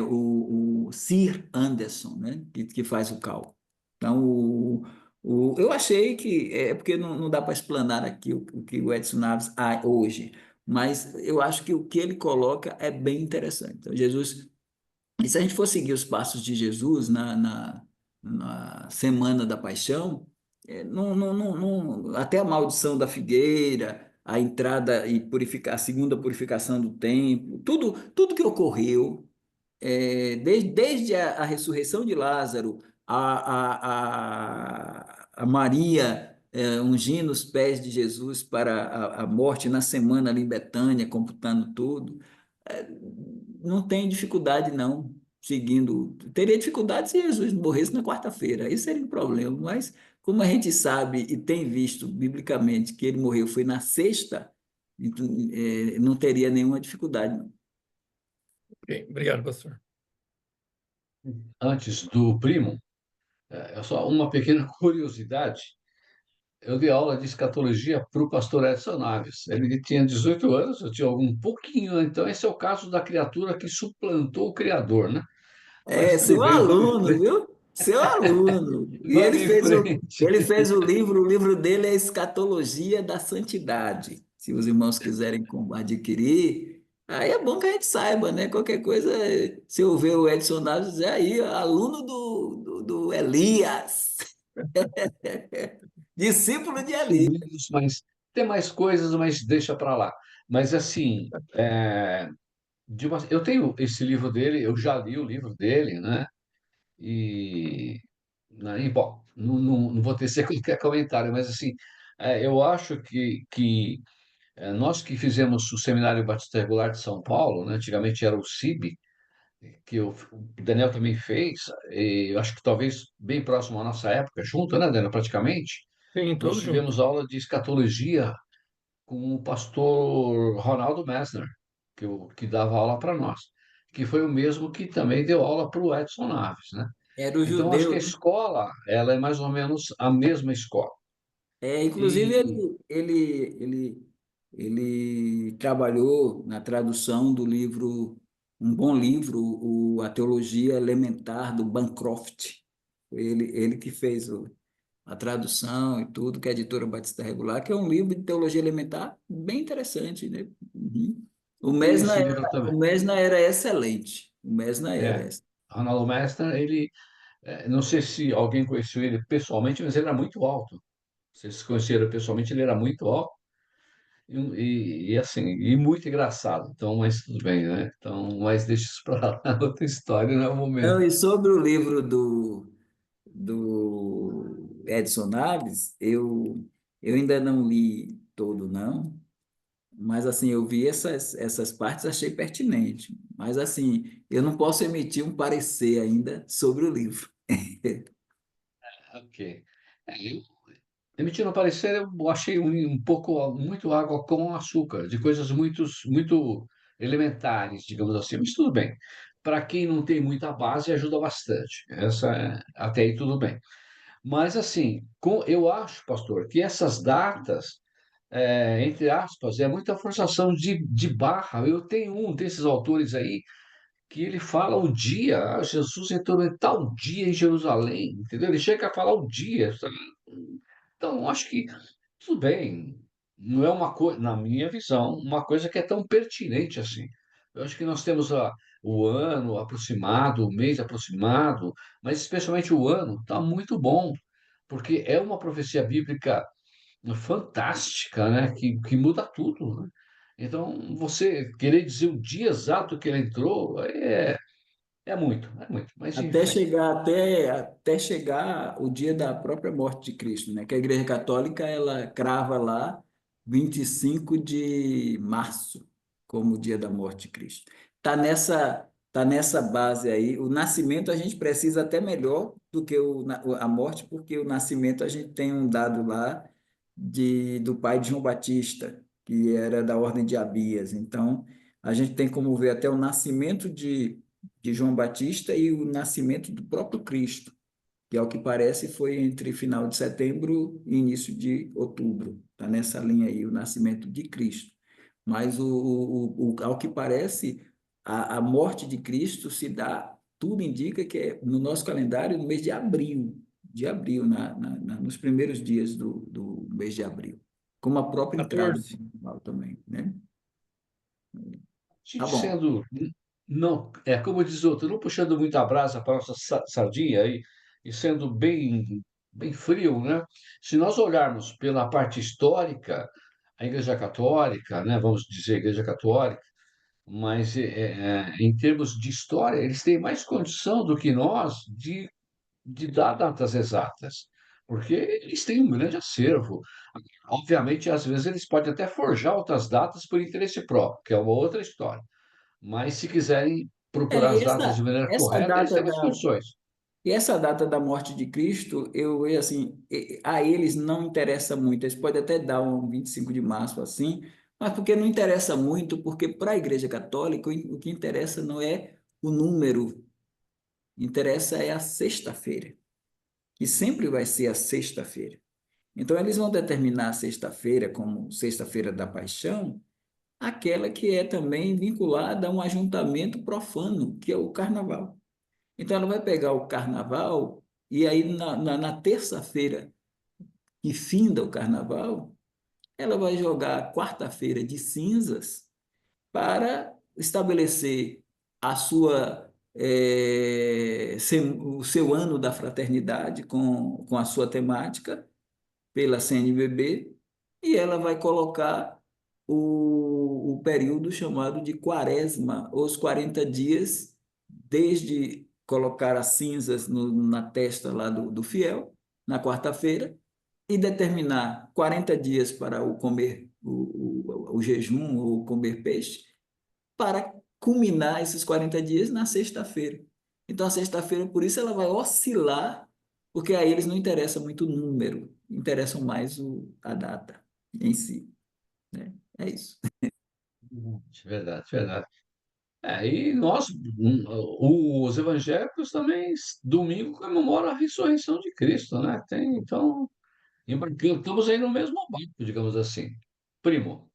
A: o Sir Anderson, né? Que faz o cálculo. Então, eu achei que, porque não dá para explanar aqui o que o Edson Naves há hoje, mas eu acho que o que ele coloca é bem interessante. Então, Jesus, e se a gente for seguir os passos de Jesus na Semana da Paixão, até a maldição da figueira, a entrada e a segunda purificação do templo, tudo que ocorreu desde a ressurreição de Lázaro, a Maria ungindo os pés de Jesus para a morte na semana ali em Betânia, computando tudo, é, não tem dificuldade não, seguindo. Teria dificuldade se Jesus morresse na quarta-feira, aí seria um problema, mas como a gente sabe e tem visto biblicamente que ele morreu foi na sexta, então, não teria nenhuma dificuldade, não.
D: Ok, obrigado, pastor.
B: Antes do primo, é só uma pequena curiosidade. Eu dei aula de escatologia para o pastor Edson Naves. Ele tinha 18 anos, eu tinha algum pouquinho. Então, esse é o caso da criatura que suplantou o Criador, né? Mas
A: É,
B: tudo
A: seu
B: bem, vamos em
A: aluno,
B: frente.
A: viu? Seu aluno. E ele
B: Vamos em
A: fez
B: frente.
A: ele fez o livro dele é Escatologia da Santidade. Se os irmãos quiserem adquirir, aí é bom que a gente saiba, né? Qualquer coisa, se eu ver o Edson Naves, é aí, aluno do Elias, discípulo de Elias.
B: Livros, mas tem mais coisas, mas deixa para lá. Mas assim, eu tenho esse livro dele, eu já li o livro dele, né? E, né, e bom, não vou tecer qualquer comentário, mas assim, eu acho que nós que fizemos o Seminário Batista Regular de São Paulo, né? Antigamente era o CIB, que o Daniel também fez, e eu acho que talvez bem próximo à nossa época, junto, né, Daniel, praticamente.
D: Sim,
B: Nós
D: todos juntos.
B: tivemos aula de escatologia com o pastor Ronaldo Messner, que dava aula para nós, que foi o mesmo que também deu aula para o Edson Naves, né?
A: Era o
B: Então, acho que a
A: judeu, né?
B: escola, ela é mais ou menos a mesma escola.
A: Inclusive,
B: E
A: ele trabalhou na tradução do livro, um bom livro, A Teologia Elementar, do Bancroft. Foi ele que fez a tradução e tudo, que é a Editora Batista Regular, que é um livro de teologia elementar bem interessante, né? Uhum. O
B: esse
A: Mesna
B: livro
A: era,
B: também.
A: o Mesna era excelente. O Mesna era
B: É,
A: excelente.
B: Ronaldo Mestre, ele, não sei se alguém conheceu ele pessoalmente, mas ele era muito alto. Vocês se conheceram pessoalmente, ele era muito alto e assim, e muito engraçado. Então, mas tudo bem, né? Então, mas deixa isso para lá, outra história, não é o momento.
A: Então, e sobre o livro do Edson Naves, eu ainda não li todo, não, mas assim, eu vi essas partes, achei pertinente. Mas assim, eu não posso emitir um parecer ainda sobre o livro.
B: Ok. Eu, emitindo um parecer, eu achei um pouco, muito água com açúcar, de coisas muito elementares, digamos assim, mas tudo bem. Para quem não tem muita base, ajuda bastante. Até aí tudo bem. Mas, assim, eu acho, pastor, que essas datas, entre aspas, é muita forçação de barra. Eu tenho um desses autores aí que ele fala o dia, Jesus entrou em tal dia em Jerusalém, entendeu? Ele chega a falar o dia, sabe? Então, acho que tudo bem, não é uma coisa, na minha visão, uma coisa que é tão pertinente assim. Eu acho que nós temos o ano aproximado, o mês aproximado, mas especialmente o ano está muito bom, porque é uma profecia bíblica fantástica, né? Que muda tudo, né? Então, você querer dizer o dia exato que ele entrou é muito, mas enfim.
A: Até chegar o dia da própria morte de Cristo, né? Que a Igreja Católica ela crava lá 25 de março como o dia da morte de Cristo. Tá nessa base aí. O nascimento a gente precisa até melhor do que a morte, porque o nascimento a gente tem um dado lá do pai de João Batista, que era da ordem de Abias. Então, a gente tem como ver até o nascimento de João Batista e o nascimento do próprio Cristo, que ao que parece foi entre final de setembro e início de outubro. Está nessa linha aí, o nascimento de Cristo. Mas ao que parece, a morte de Cristo se dá, tudo indica que é no nosso calendário no mês de abril, nos primeiros dias do mês de abril, como a própria entrada
D: 14.
A: também, né? Tá
B: Gente
A: bom.
B: sendo, não, como diz outro, não puxando muita brasa para nossa sardinha aí, e sendo bem frio, né? Se nós olharmos pela parte histórica, a Igreja Católica, né? Vamos dizer Igreja Católica, mas em termos de história, eles têm mais condição do que nós de dar datas exatas, porque eles têm um grande acervo. Obviamente, às vezes, eles podem até forjar outras datas por interesse próprio, que é uma outra história. Mas se quiserem procurar
A: É,
B: as datas de maneira
A: essa
B: correta, eles
A: data
B: têm mais condições.
A: E essa data da morte de Cristo, eu vejo assim, a eles não interessa muito. Eles podem até dar um 25 de março assim, mas porque não interessa muito, porque para a Igreja Católica o que interessa não é o número, interessa é a sexta-feira, que sempre vai ser a sexta-feira. Então eles vão determinar a sexta-feira como sexta-feira da paixão, aquela que é também vinculada a um ajuntamento profano, que é o carnaval. Então, ela vai pegar o carnaval, e aí na terça-feira, que finda o carnaval, ela vai jogar a quarta-feira de cinzas para estabelecer a o seu ano da fraternidade com a sua temática pela CNBB, e ela vai colocar o período chamado de quaresma, os 40 dias, desde colocar as cinzas na testa lá do fiel, na quarta-feira, e determinar 40 dias para o comer o jejum ou comer peixe, para culminar esses 40 dias na sexta-feira. Então, a sexta-feira, por isso, ela vai oscilar, porque a eles não interessa muito o número, interessam mais a data em si, né? É isso.
B: Verdade, verdade. E nós, os evangélicos também, domingo comemoram a ressurreição de Cristo, né? Então, estamos aí no mesmo barco, digamos assim. Primo.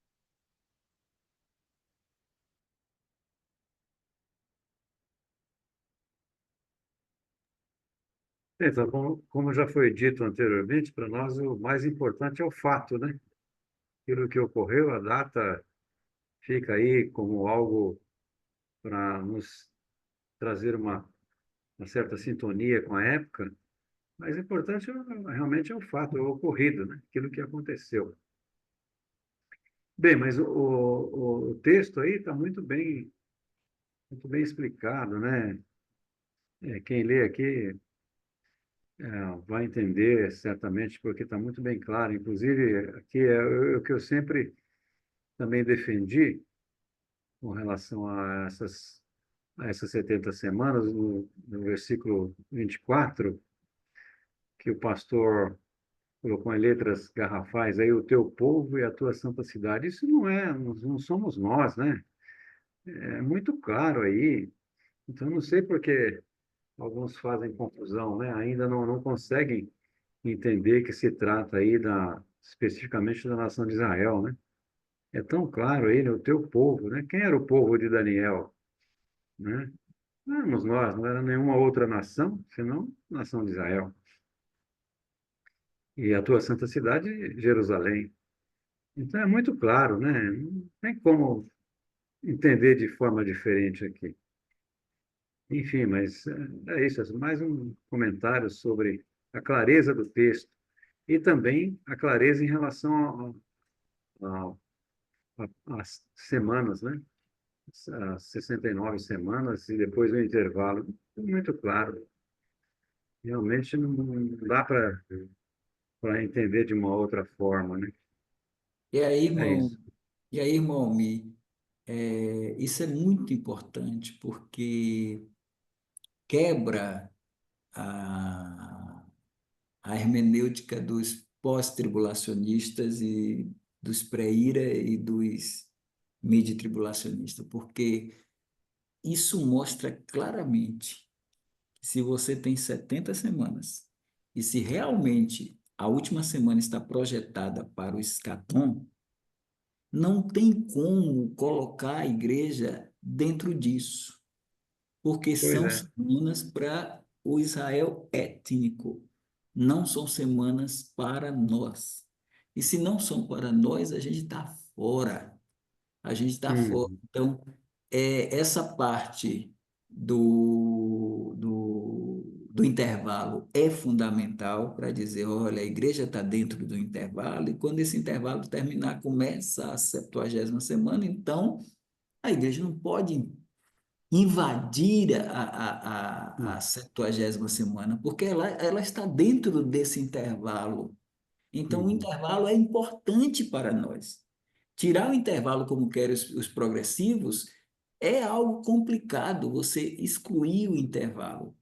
E: Então, como já foi dito anteriormente, para nós o mais importante é o fato, né? Aquilo que ocorreu, a data fica aí como algo para nos trazer uma uma certa sintonia com a época, mas o importante realmente é o fato, é o ocorrido, né? Aquilo que aconteceu. Bem, mas o texto aí está muito bem explicado, né? Quem lê aqui vai entender certamente, porque está muito bem claro. Inclusive, aqui é o que eu sempre também defendi com relação a essas 70 semanas, no versículo 24, que o pastor colocou em letras garrafais aí, o teu povo e a tua santa cidade. Isso não somos nós, né? É muito claro aí. Então, não sei por que alguns fazem confusão, né? Ainda não conseguem entender que se trata aí especificamente da nação de Israel, né? É tão claro aí, né? O teu povo, né? Quem era o povo de Daniel, né? Não éramos nós, não era nenhuma outra nação, senão a nação de Israel. E a tua santa cidade, Jerusalém. Então é muito claro, né? Não tem como entender de forma diferente aqui. Enfim, mas é isso, é mais um comentário sobre a clareza do texto e também a clareza em relação às semanas, né? As 69 semanas e depois o intervalo. Muito claro. Realmente não dá para entender de uma outra forma, né?
A: E aí,
E: É
A: irmão,
E: isso.
A: Mi, isso é muito importante porque quebra a, a hermenêutica dos pós-tribulacionistas e dos pré-ira e dos midi-tribulacionistas, porque isso mostra claramente que se você tem 70 semanas e se realmente a última semana está projetada para o escatom, não tem como colocar a igreja dentro disso, porque
E: Pois
A: são
E: é.
A: semanas para o Israel étnico, não são semanas para nós. E se não são para nós, a gente está fora. A gente está fora.
E: Hum,
A: Então, essa parte do intervalo é fundamental para dizer, olha, a igreja está dentro do intervalo, e quando esse intervalo terminar, começa a 70ª semana, então a igreja não pode invadir a
E: hum,
A: 70ª semana, porque ela está dentro desse intervalo. Então, o
E: hum,
A: intervalo é importante para nós. Tirar o intervalo como querem os progressivos é algo complicado, você excluir o intervalo.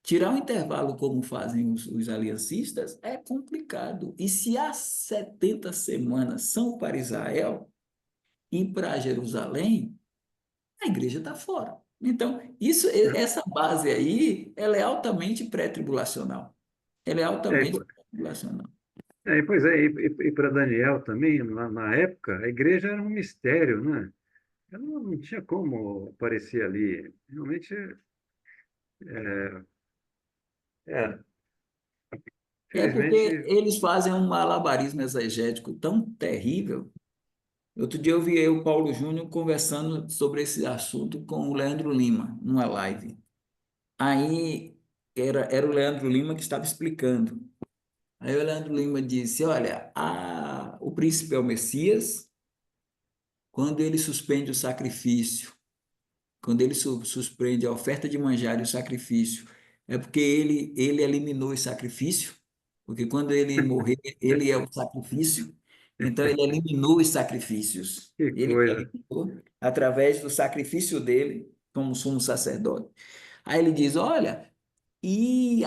A: Tirar o intervalo como fazem os aliancistas é complicado. E se as 70 semanas são para Israel e para Jerusalém, a igreja está fora. Então, essa base aí, ela é altamente pré-tribulacional. Ela é
E: é,
A: altamente pré-tribulacional.
E: pois é, e para Daniel também, na época, a igreja era um mistério, né? Ela não tinha como aparecer ali. Realmente, é,
A: É porque
E: felizmente,
A: eles fazem um malabarismo exegético tão terrível. Outro dia eu vi o Paulo Júnior conversando sobre esse assunto com o Leandro Lima, numa live. Aí era o Leandro Lima que estava explicando. Aí o Leandro Lima disse: Olha, o príncipe é o Messias quando ele suspende o sacrifício, quando ele suspende a oferta de manjar e o sacrifício, é porque ele eliminou o sacrifício, porque quando ele morrer, ele é o sacrifício, então ele eliminou os sacrifícios.
E: que
A: Ele que
E: coisa.
A: eliminou através do sacrifício dele como sumo sacerdote. Aí ele diz: olha, e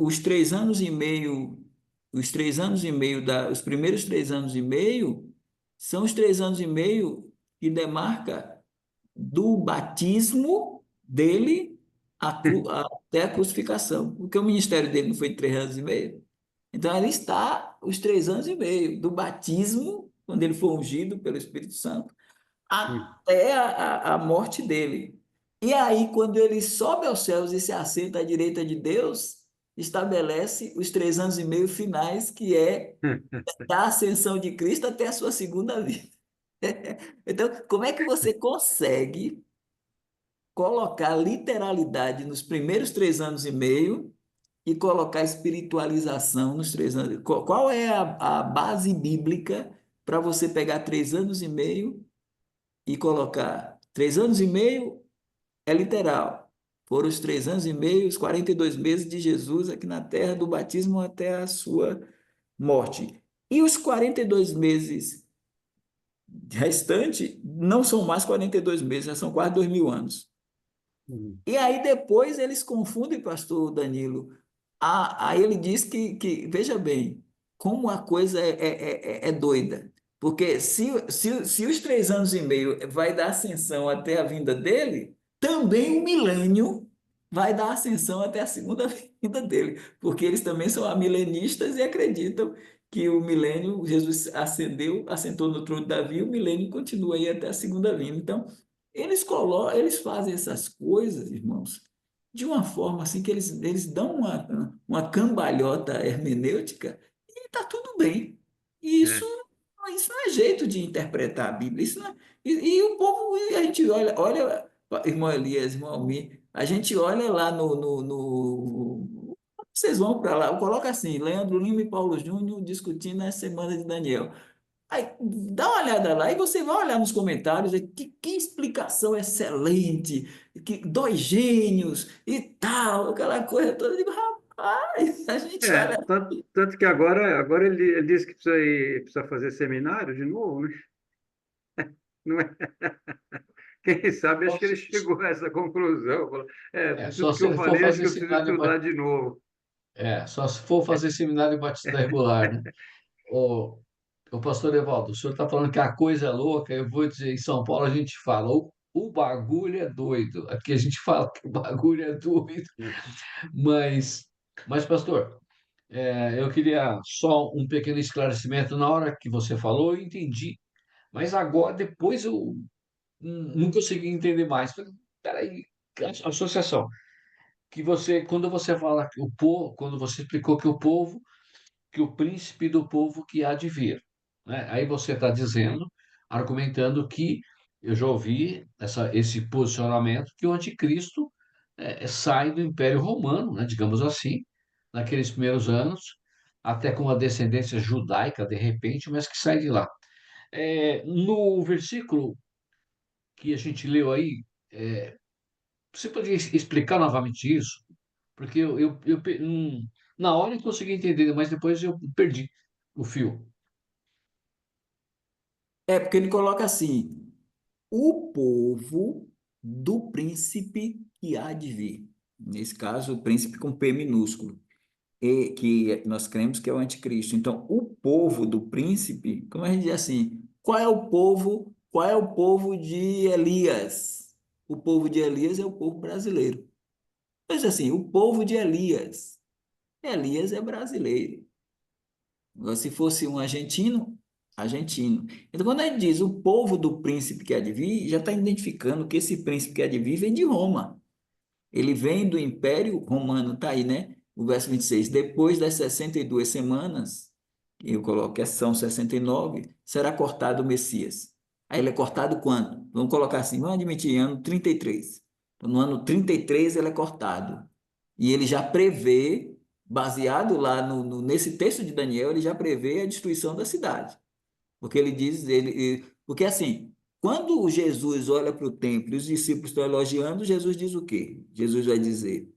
A: os 3 anos e meio, os primeiros 3 anos e meio, são os 3 anos e meio que demarca do batismo dele até a crucificação, porque o ministério dele não foi de 3 anos e meio. Então, ali está os 3 anos e meio, do batismo, quando ele foi ungido pelo Espírito Santo,
E: Hum,
A: até a morte dele. E aí, quando ele sobe aos céus e se assenta à direita de Deus, estabelece os 3 anos e meio finais, que é da ascensão de Cristo até a sua segunda vida. Então, como é que você consegue colocar literalidade nos primeiros 3 anos e meio e colocar espiritualização nos 3 anos. Qual é a base bíblica para você pegar 3 anos e meio e colocar 3 anos e meio é literal. Foram os 3 anos e meio, os 42 meses de Jesus aqui na terra, do batismo até a sua morte. E os 42 meses restantes não são mais 42 meses, já são quase 2000 anos.
E: Uhum.
A: E aí depois eles confundem, pastor Danilo. Aí ele diz veja bem, como a coisa é doida. Porque se os 3 anos e meio vai dar ascensão até a vinda dele, também o milênio vai dar ascensão até a segunda vinda dele. Porque eles também são amilenistas e acreditam que o milênio, Jesus ascendeu, assentou no trono de Davi, e o milênio continua aí até a segunda vinda. Então, eles fazem essas coisas, irmãos, de uma forma assim que eles dão uma cambalhota hermenêutica e está tudo bem. E isso,
E: É,
A: isso não é jeito de interpretar a Bíblia. Isso não é- e o povo, e a gente olha, irmão Elias, irmão Almir, a gente olha lá vocês vão para lá, coloca assim, Leandro Lima e Paulo Júnior discutindo a semana de Daniel. Aí, dá uma olhada lá e você vai olhar nos comentários, que explicação excelente, que dois gênios e tal, aquela coisa toda. Eu digo, rapaz, a gente olha.
E: tanto que agora ele disse que precisa fazer seminário de novo, né? Não é? Quem sabe,
B: Só
E: acho que ele
B: se,
E: chegou a essa conclusão. Falou,
B: só
E: tudo que
B: se
E: eu
B: ele for
E: falei, acho
B: fazer
E: que eu preciso
B: seminário,
E: estudar de novo.
B: só se for fazer seminário batista regular, né? O, o pastor Evaldo, o senhor está falando que a coisa é louca, eu vou dizer, em São Paulo a gente fala, o bagulho é doido. Aqui a gente fala que o bagulho é doido, mas, mas pastor, eu queria só um pequeno esclarecimento. Na hora que você falou, eu entendi, mas agora, depois eu não consegui entender mais. Falei, peraí, associação, que você, quando você fala que o povo, quando você explicou que o povo, que o príncipe do povo que há de vir, né? Aí você está dizendo, argumentando que eu já ouvi esse posicionamento que o anticristo sai do Império Romano, né, digamos assim, naqueles primeiros anos, até com uma descendência judaica de repente, mas que sai de lá. No versículo que a gente leu aí, você poderia explicar novamente isso? Porque na hora eu consegui entender, mas depois eu perdi o fio.
A: É, porque ele coloca assim: o povo do príncipe que há de vir. Nesse caso, o príncipe com P minúsculo. E que nós cremos que é o anticristo. Então, o povo do príncipe, como a gente diz assim, qual é o povo? Qual é o povo de Elias? O povo de Elias é o povo brasileiro. Mas assim, o povo de Elias, Elias é brasileiro. Agora, se fosse um argentino, argentino. Então, quando a gente diz o povo do príncipe que há de vir, já está identificando que esse príncipe que há de vir vem de Roma. Ele vem do Império Romano, tá aí, né? O verso 26. Depois das 62 semanas, que eu coloco que são 69, será cortado o Messias. Aí ele é cortado quando? Vamos colocar assim, vamos admitir, ano 33. Então, no ano 33 ele é cortado. E ele já prevê, baseado lá nesse texto de Daniel, ele já prevê a destruição da cidade. Porque ele diz, porque assim, quando Jesus olha para o templo e os discípulos estão elogiando, Jesus diz o quê? Jesus vai dizer: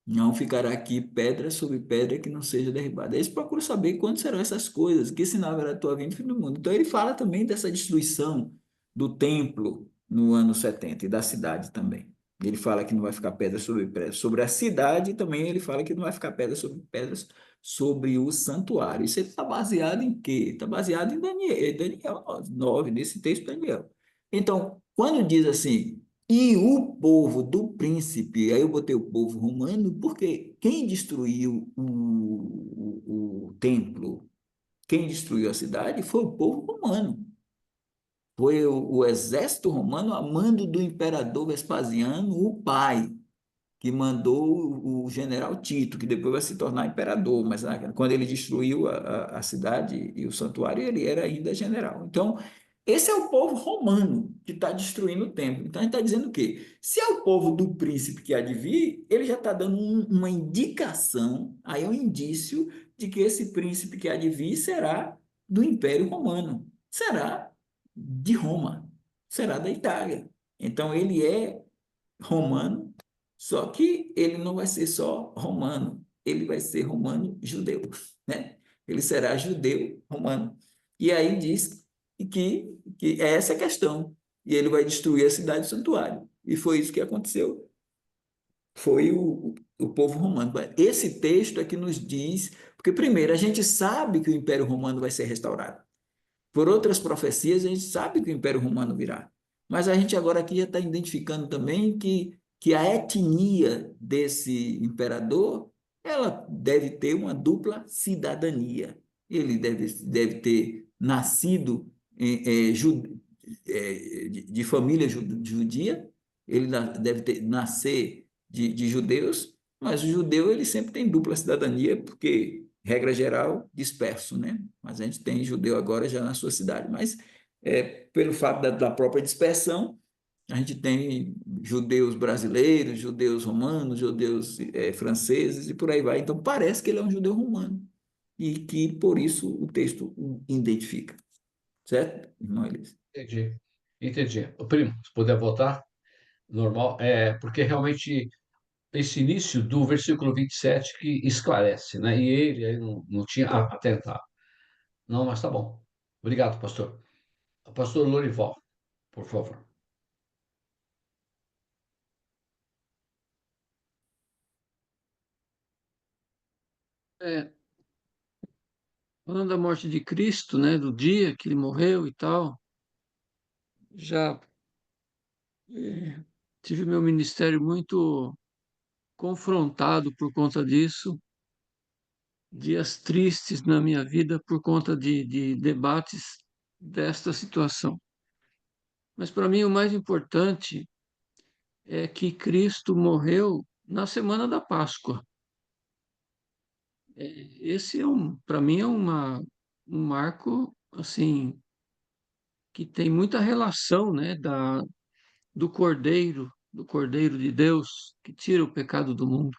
A: não ficará aqui pedra sobre pedra que não seja derribada. Eles procuram saber quando serão essas coisas, que sinal haverá a tua vinda e fim do mundo. Então ele fala também dessa destruição do templo no ano 70 e da cidade também. Ele fala que não vai ficar pedra sobre pedra sobre a cidade, e também ele fala que não vai ficar pedra sobre pedras sobre o santuário. Isso está baseado em quê? Está baseado em Daniel 9, nesse texto de Daniel. Então, quando diz assim, e o povo do príncipe, aí eu botei o povo romano, porque quem destruiu o templo, quem destruiu a cidade foi o povo romano. Foi o exército romano a mando do imperador Vespasiano, o pai, que mandou o general Tito, que depois vai se tornar imperador, mas quando ele destruiu a cidade e o santuário, ele era ainda general. Então, Esse é o povo romano que está destruindo o templo. Então, a gente está dizendo o quê? Se é o povo do príncipe que há de vir, ele já está dando uma indicação, aí é um indício de que esse príncipe que há de vir será do Império Romano, será de Roma, será da Itália. Então, ele é romano, só que ele não vai ser só romano, ele vai ser romano judeu, né? Ele será judeu romano. E aí diz que é essa a questão. E ele vai destruir a cidade do santuário. E foi isso que aconteceu. Foi o povo romano. Esse texto é que nos diz, porque primeiro a gente sabe que o Império Romano vai ser restaurado. Por outras profecias, a gente sabe que o Império Romano virá. Mas a gente agora aqui já está identificando também que a etnia desse imperador, ela deve ter uma dupla cidadania. Ele deve ter nascido de família judia, ele deve nascer de judeus, mas o judeu ele sempre tem dupla cidadania, porque regra geral, disperso, né? Mas a gente tem judeu agora já na sua cidade. Mas pelo fato da própria dispersão, a gente tem judeus brasileiros, judeus romanos, judeus franceses e por aí vai. Então parece que ele é um judeu romano e que por isso o texto o identifica. Certo, irmão Elias?
B: Entendi. Entendi. Primo, se puder voltar, normal, porque realmente esse início do versículo 27 que esclarece, né? E ele aí não tinha atentado. Não, mas tá bom. Obrigado, pastor. Pastor Lorival, por favor.
D: É, falando da morte de Cristo, né, do dia que ele morreu e tal, já tive meu ministério muito confrontado por conta disso, dias tristes na minha vida por conta de debates desta situação. Mas para mim o mais importante é que Cristo morreu na semana da Páscoa. Esse para mim é um marco assim que tem muita relação, né, do Cordeiro de Deus que tira o pecado do mundo.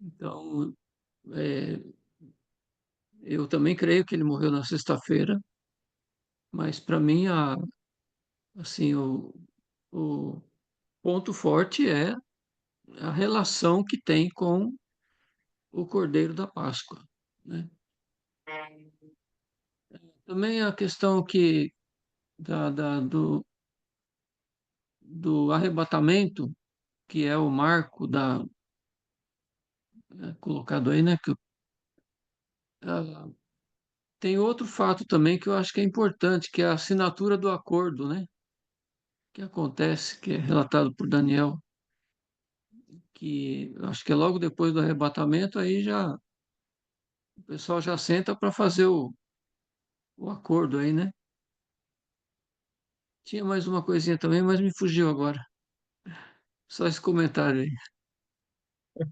D: Então, é, eu também creio que ele morreu na sexta-feira, mas para mim assim o ponto forte é a relação que tem com o Cordeiro da Páscoa, né? Também a questão que do arrebatamento, que é o marco colocado aí, né? Ah, tem outro fato também que eu acho que é importante, que é a assinatura do acordo, né? Que acontece, que é relatado por Daniel, que eu acho que é logo depois do arrebatamento, aí já o pessoal já senta para fazer o acordo aí, né? Tinha mais uma coisinha também, mas me fugiu agora. Só esse comentário aí.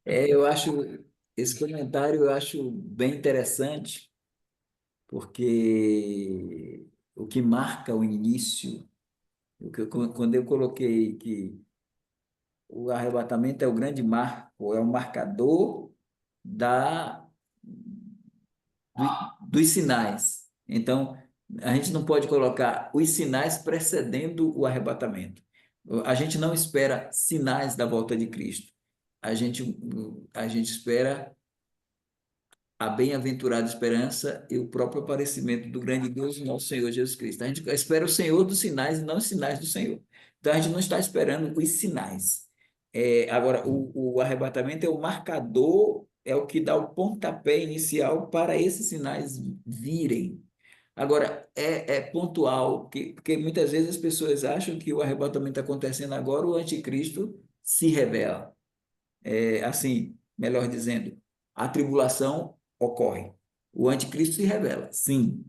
A: Eu acho esse comentário eu acho bem interessante, porque o que marca o início, quando eu coloquei que o arrebatamento é o grande marco, é o marcador da, dos sinais. Então, a gente não pode colocar os sinais precedendo o arrebatamento. A gente não espera sinais da volta de Cristo. A gente espera a bem-aventurada esperança e o próprio aparecimento do grande Deus, nosso Senhor Jesus Cristo. A gente espera o Senhor dos sinais e não os sinais do Senhor. Então, a gente não está esperando os sinais. Agora, o arrebatamento é o marcador, é o que dá o pontapé inicial para esses sinais virem. Agora, é pontual, porque muitas vezes as pessoas acham que o arrebatamento está acontecendo agora, o anticristo se revela. Assim, melhor dizendo, a tribulação ocorre. O anticristo se revela, sim.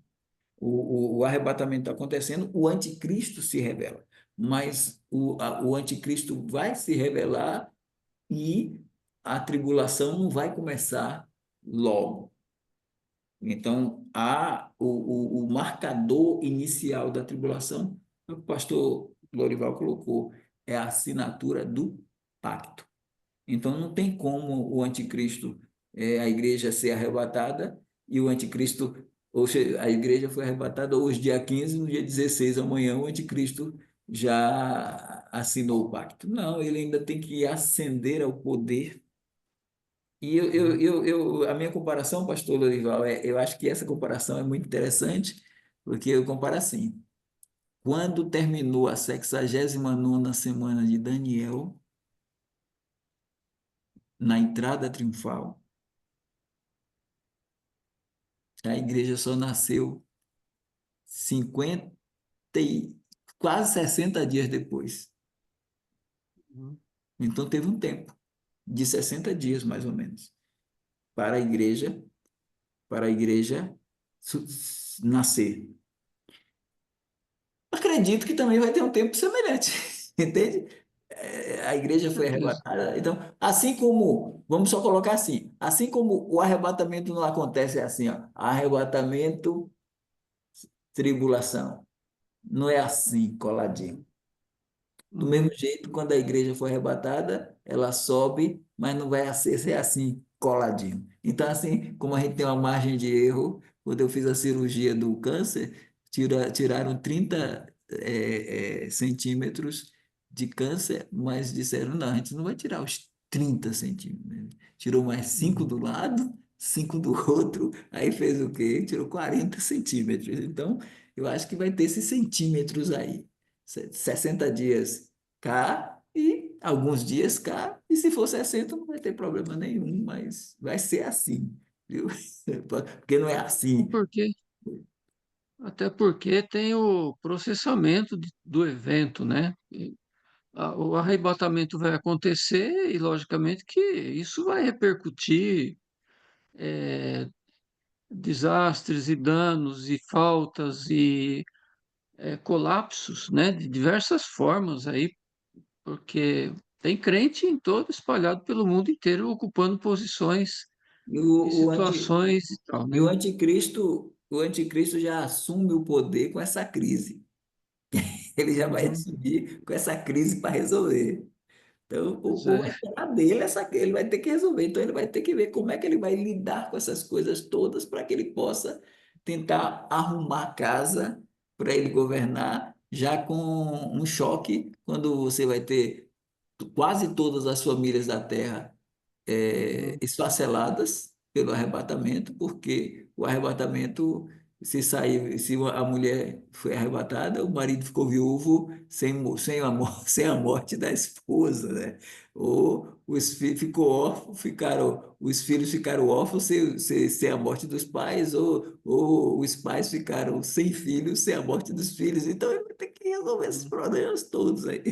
A: O arrebatamento está acontecendo, o anticristo se revela. Mas o anticristo vai se revelar e a tribulação não vai começar logo. Então, o marcador inicial da tribulação, o pastor Lorival colocou, é a assinatura do pacto. Então, não tem como o anticristo, a igreja ser arrebatada e o anticristo, ou seja, a igreja foi arrebatada hoje, dia 15, no dia 16, amanhã, o anticristo já assinou o pacto. Não, ele ainda tem que ascender ao poder. E a minha comparação, pastor Lorival, eu acho que essa comparação é muito interessante, porque eu comparo assim, quando terminou a 69ª semana de Daniel, na entrada triunfal, a igreja só nasceu 50 e quase 60 dias depois.
D: Uhum.
A: Então teve um tempo de 60 dias mais ou menos para a igreja, para a igreja nascer. Acredito que também vai ter um tempo semelhante, entende? A igreja
D: Com
A: foi
D: certeza.
A: arrebatada. Então, assim como, vamos só colocar assim, assim como o arrebatamento não acontece assim, ó, arrebatamento, tribulação. Não é assim, coladinho. Do mesmo
D: Uhum.
A: jeito, quando a igreja for arrebatada, ela sobe, mas não vai ser assim, coladinho. Então, assim, como a gente tem uma margem de erro, quando eu fiz a cirurgia do câncer, tiraram 30 centímetros de câncer, mas disseram, não, a gente não vai tirar os 30 centímetros. Tirou mais 5
D: Uhum.
A: do lado, 5 do outro, aí fez o quê? Tirou 40 centímetros. Então, eu acho que vai ter esses centímetros aí. 60 dias cá e alguns dias cá, e se for 60 não vai ter problema nenhum, mas vai ser assim, viu? Porque não é
D: Até
A: assim.
D: porque, até porque tem o processamento do evento, né? O arrebatamento vai acontecer e, logicamente, que isso vai repercutir desastres e danos e faltas e colapsos, né? De diversas formas aí, porque tem crente em todo, espalhado pelo mundo inteiro, ocupando posições
A: E
D: e
A: o, o, anti,
D: situações e tal,
A: e o
D: né?
A: anticristo, o anticristo já assume o poder com essa crise. Ele já vai
D: Uhum.
A: assumir com essa crise para resolver. Então, o
D: Pois
A: povo
D: é.
A: vai esperar dele, ele vai ter que resolver. Então, ele vai ter que ver como é que ele vai lidar com essas coisas todas para que ele possa tentar arrumar a casa para ele governar, já com um choque, quando você vai ter quase todas as famílias da terra
D: Uhum.
A: esfaceladas pelo arrebatamento, porque o arrebatamento, se sair, se a mulher foi arrebatada, o marido ficou viúvo sem a morte da esposa, né? Ou os filhos ficou órfão, os filhos ficaram órfãos sem a morte dos pais, ou os pais ficaram sem filhos sem a morte dos filhos. Então ele vai ter que resolver esses
D: Uhum.
A: problemas todos aí.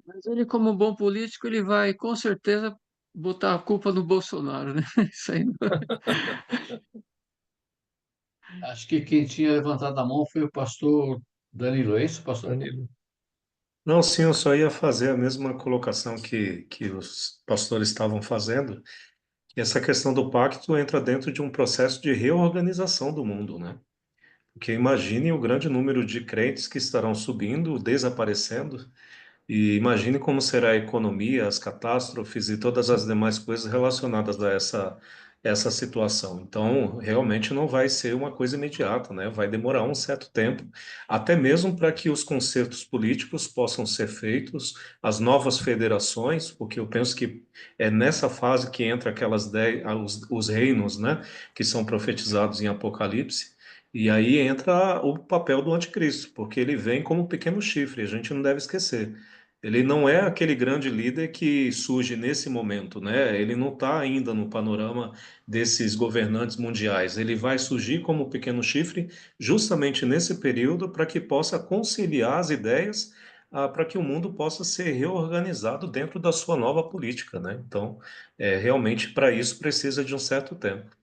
D: Mas ele, como um bom político, ele vai com certeza botar a culpa no Bolsonaro, né? Isso aí.
B: Acho que quem tinha levantado a mão foi o pastor Danilo, é isso, pastor?
C: Danilo. Não, sim, eu só ia fazer a mesma colocação que os pastores estavam fazendo. E essa questão do pacto entra dentro de um processo de reorganização do mundo, né? Porque imagine o grande número de crentes que estarão subindo, desaparecendo, e imagine como será a economia, as catástrofes e todas as demais coisas relacionadas a essa situação. Então, realmente não vai ser uma coisa imediata, né? Vai demorar um certo tempo, até mesmo para que os concertos políticos possam ser feitos, as novas federações, porque eu penso que é nessa fase que entra os reinos, né? Que são profetizados em Apocalipse. E aí entra o papel do anticristo, porque ele vem como um pequeno chifre, a gente não deve esquecer. Ele não é aquele grande líder que surge nesse momento, né? Ele não está ainda no panorama desses governantes mundiais. Ele vai surgir como um pequeno chifre justamente nesse período para que possa conciliar as ideias, para que o mundo possa ser reorganizado dentro da sua nova política, né? Então, realmente para isso precisa de um certo tempo.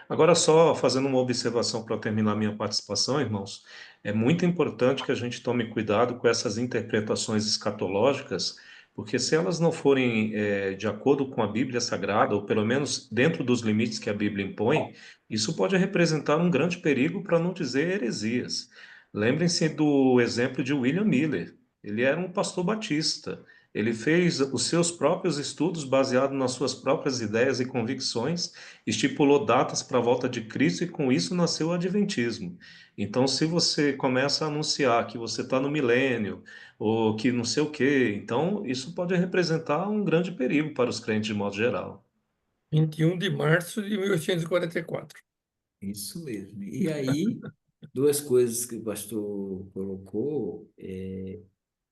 C: Agora, só fazendo uma observação para terminar minha participação, irmãos, é muito importante que a gente tome cuidado com essas interpretações escatológicas, Porque se elas não forem de acordo com a Bíblia Sagrada, ou pelo menos dentro dos limites que a Bíblia impõe, isso pode representar um grande perigo, para não dizer heresias. Lembrem-se do exemplo de William Miller. Ele era um pastor batista. Ele fez os seus próprios estudos baseados nas suas próprias ideias e convicções, estipulou datas para a volta de Cristo e com isso nasceu o Adventismo. Então, se você começa a anunciar que você está no milênio, ou que não sei o quê. Então, isso pode representar um grande perigo para os crentes de modo geral.
F: 21 de março de 1844.
A: Isso mesmo. E aí, duas coisas que o pastor colocou é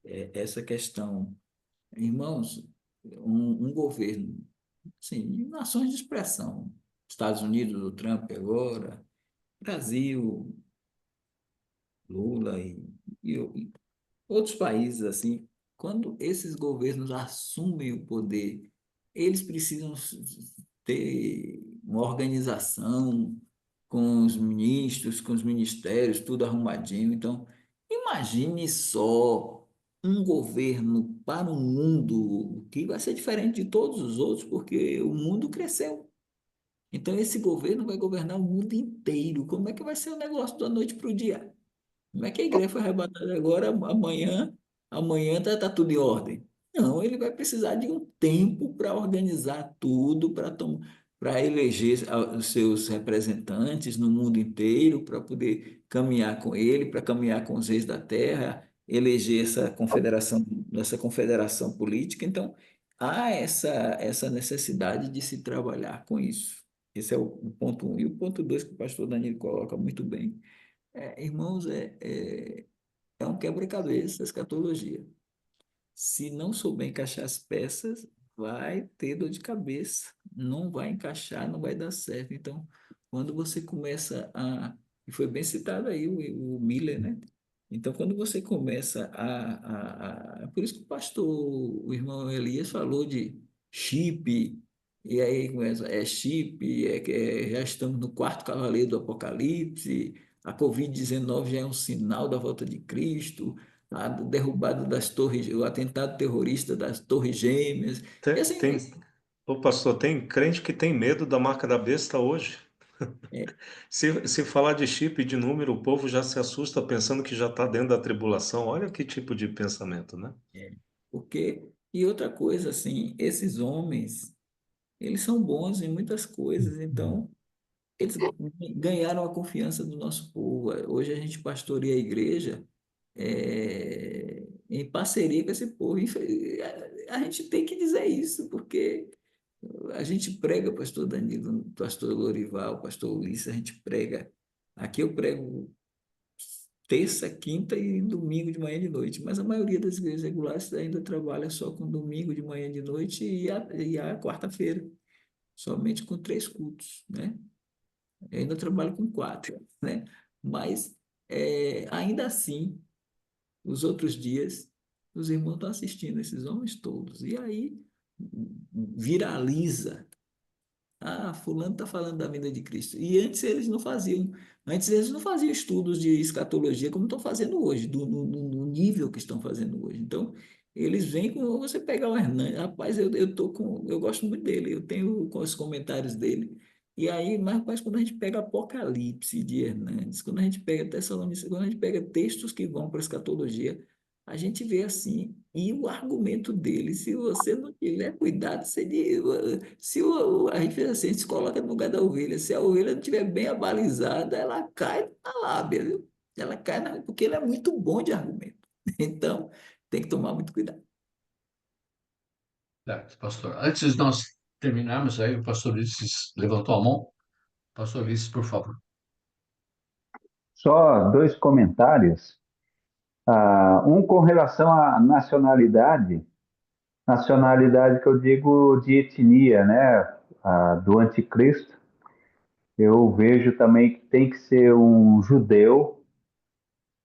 A: essa questão. Irmãos, um governo, sim, nações de expressão, Estados Unidos, o Trump agora, Brasil, Lula e outros países assim, quando esses governos assumem o poder, eles precisam ter uma organização com os ministros, com os ministérios, tudo arrumadinho. Então, imagine só um governo para o mundo que vai ser diferente de todos os outros, porque o mundo cresceu. Então, esse governo vai governar o mundo inteiro. Como é que vai ser o negócio da noite para o dia? Como é que a igreja foi arrebatada agora, amanhã tá tudo em ordem? Não, ele vai precisar de um tempo para organizar tudo, para eleger os seus representantes no mundo inteiro, para poder caminhar com ele, para caminhar com os reis da terra, eleger essa confederação política. Então, há essa necessidade de se trabalhar com isso. Esse é o ponto um. E o ponto dois que o pastor Danilo coloca muito bem irmãos, é um quebra-cabeça a escatologia. Se não souber encaixar as peças, vai ter dor de cabeça. Não vai encaixar, não vai dar certo. Então, quando você começa a. E foi bem citado aí o Miller, né? Então, quando você começa por isso que o pastor, o irmão Elias falou de chip, e aí começa, chip, já estamos no quarto cavaleiro do Apocalipse, a Covid-19 já é um sinal da volta de Cristo, a derrubada das torres, o atentado terrorista das Torres Gêmeas, e
C: Tem,
A: assim,
C: tem, ô pastor, tem crente que tem medo da marca da besta hoje.
A: é,
C: Se falar de chip e de número, o povo já se assusta pensando que já está dentro da tribulação. Olha que tipo de pensamento, né?
A: porque, e outra coisa, assim, esses homens, eles são bons em muitas coisas, então eles ganharam a confiança do nosso povo. Hoje a gente pastoreia a igreja em parceria com esse povo. A gente tem que dizer isso, porque a gente prega, pastor Danilo, pastor Lorival, pastor Ulisses, a gente prega. Aqui eu prego terça, quinta e domingo de manhã e de noite, mas a maioria das igrejas regulares ainda trabalha só com domingo de manhã e de noite e a quarta-feira, somente com 3 cultos, né? Eu ainda trabalho com 4, né? Mas, ainda assim, os outros dias, os irmãos estão assistindo esses homens todos. E aí viraliza. Ah, fulano está falando da vinda de Cristo. E antes eles não faziam estudos de escatologia como estão fazendo hoje, no nível que estão fazendo hoje. Então, eles vêm com você pegar o Hernandes, rapaz, eu gosto muito dele, eu tenho com os comentários dele. E aí, mas rapaz, quando a gente pega Apocalipse de Hernandes, quando a gente pega Tessalonicenses, quando a gente pega textos que vão para a escatologia, a gente vê assim, e o argumento dele, se você não tiver cuidado, se a gente fez assim, a gente se coloca no lugar da ovelha, se a ovelha não estiver bem abalizada, ela cai na lábia, viu? Ela cai porque ele é muito bom de argumento. Então, tem que tomar muito cuidado.
B: Certo, pastor. Antes de nós terminarmos aí, o pastor Ulisses levantou a mão. Pastor Ulisses, por favor.
E: Só dois comentários. Um com relação à nacionalidade que eu digo de etnia, né? Do anticristo. Eu vejo também que tem que ser um judeu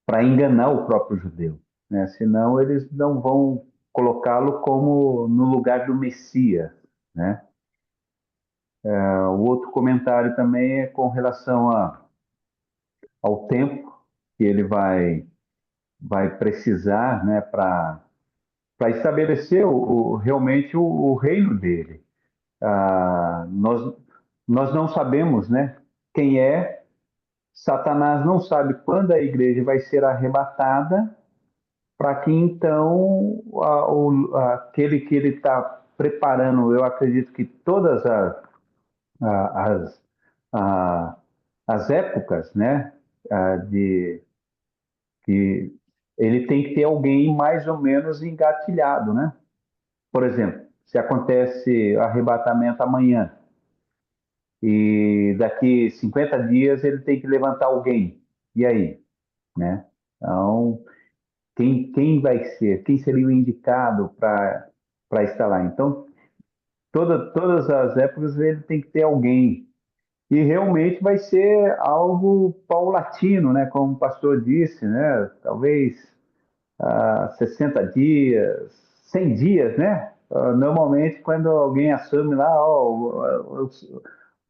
E: para enganar o próprio judeu, né? Senão eles não vão colocá-lo como no lugar do Messias, né? O outro comentário também é com relação ao tempo que ele vai precisar, né,
G: para estabelecer realmente o reino dele. Nós não sabemos, né, quem é. Satanás não sabe quando a igreja vai ser arrebatada, para que então aquele que ele está preparando, eu acredito que todas as, a- as épocas, né, de que ele tem que ter alguém mais ou menos engatilhado, né? Por exemplo, se acontece arrebatamento amanhã e daqui 50 dias ele tem que levantar alguém, e aí, né? Então, quem vai ser? Quem seria o indicado para estar lá? Então, todas as épocas ele tem que ter alguém. E realmente vai ser algo paulatino, né? Como o pastor disse, né? Talvez 60 dias, 100 dias, né? Normalmente, quando alguém assume lá,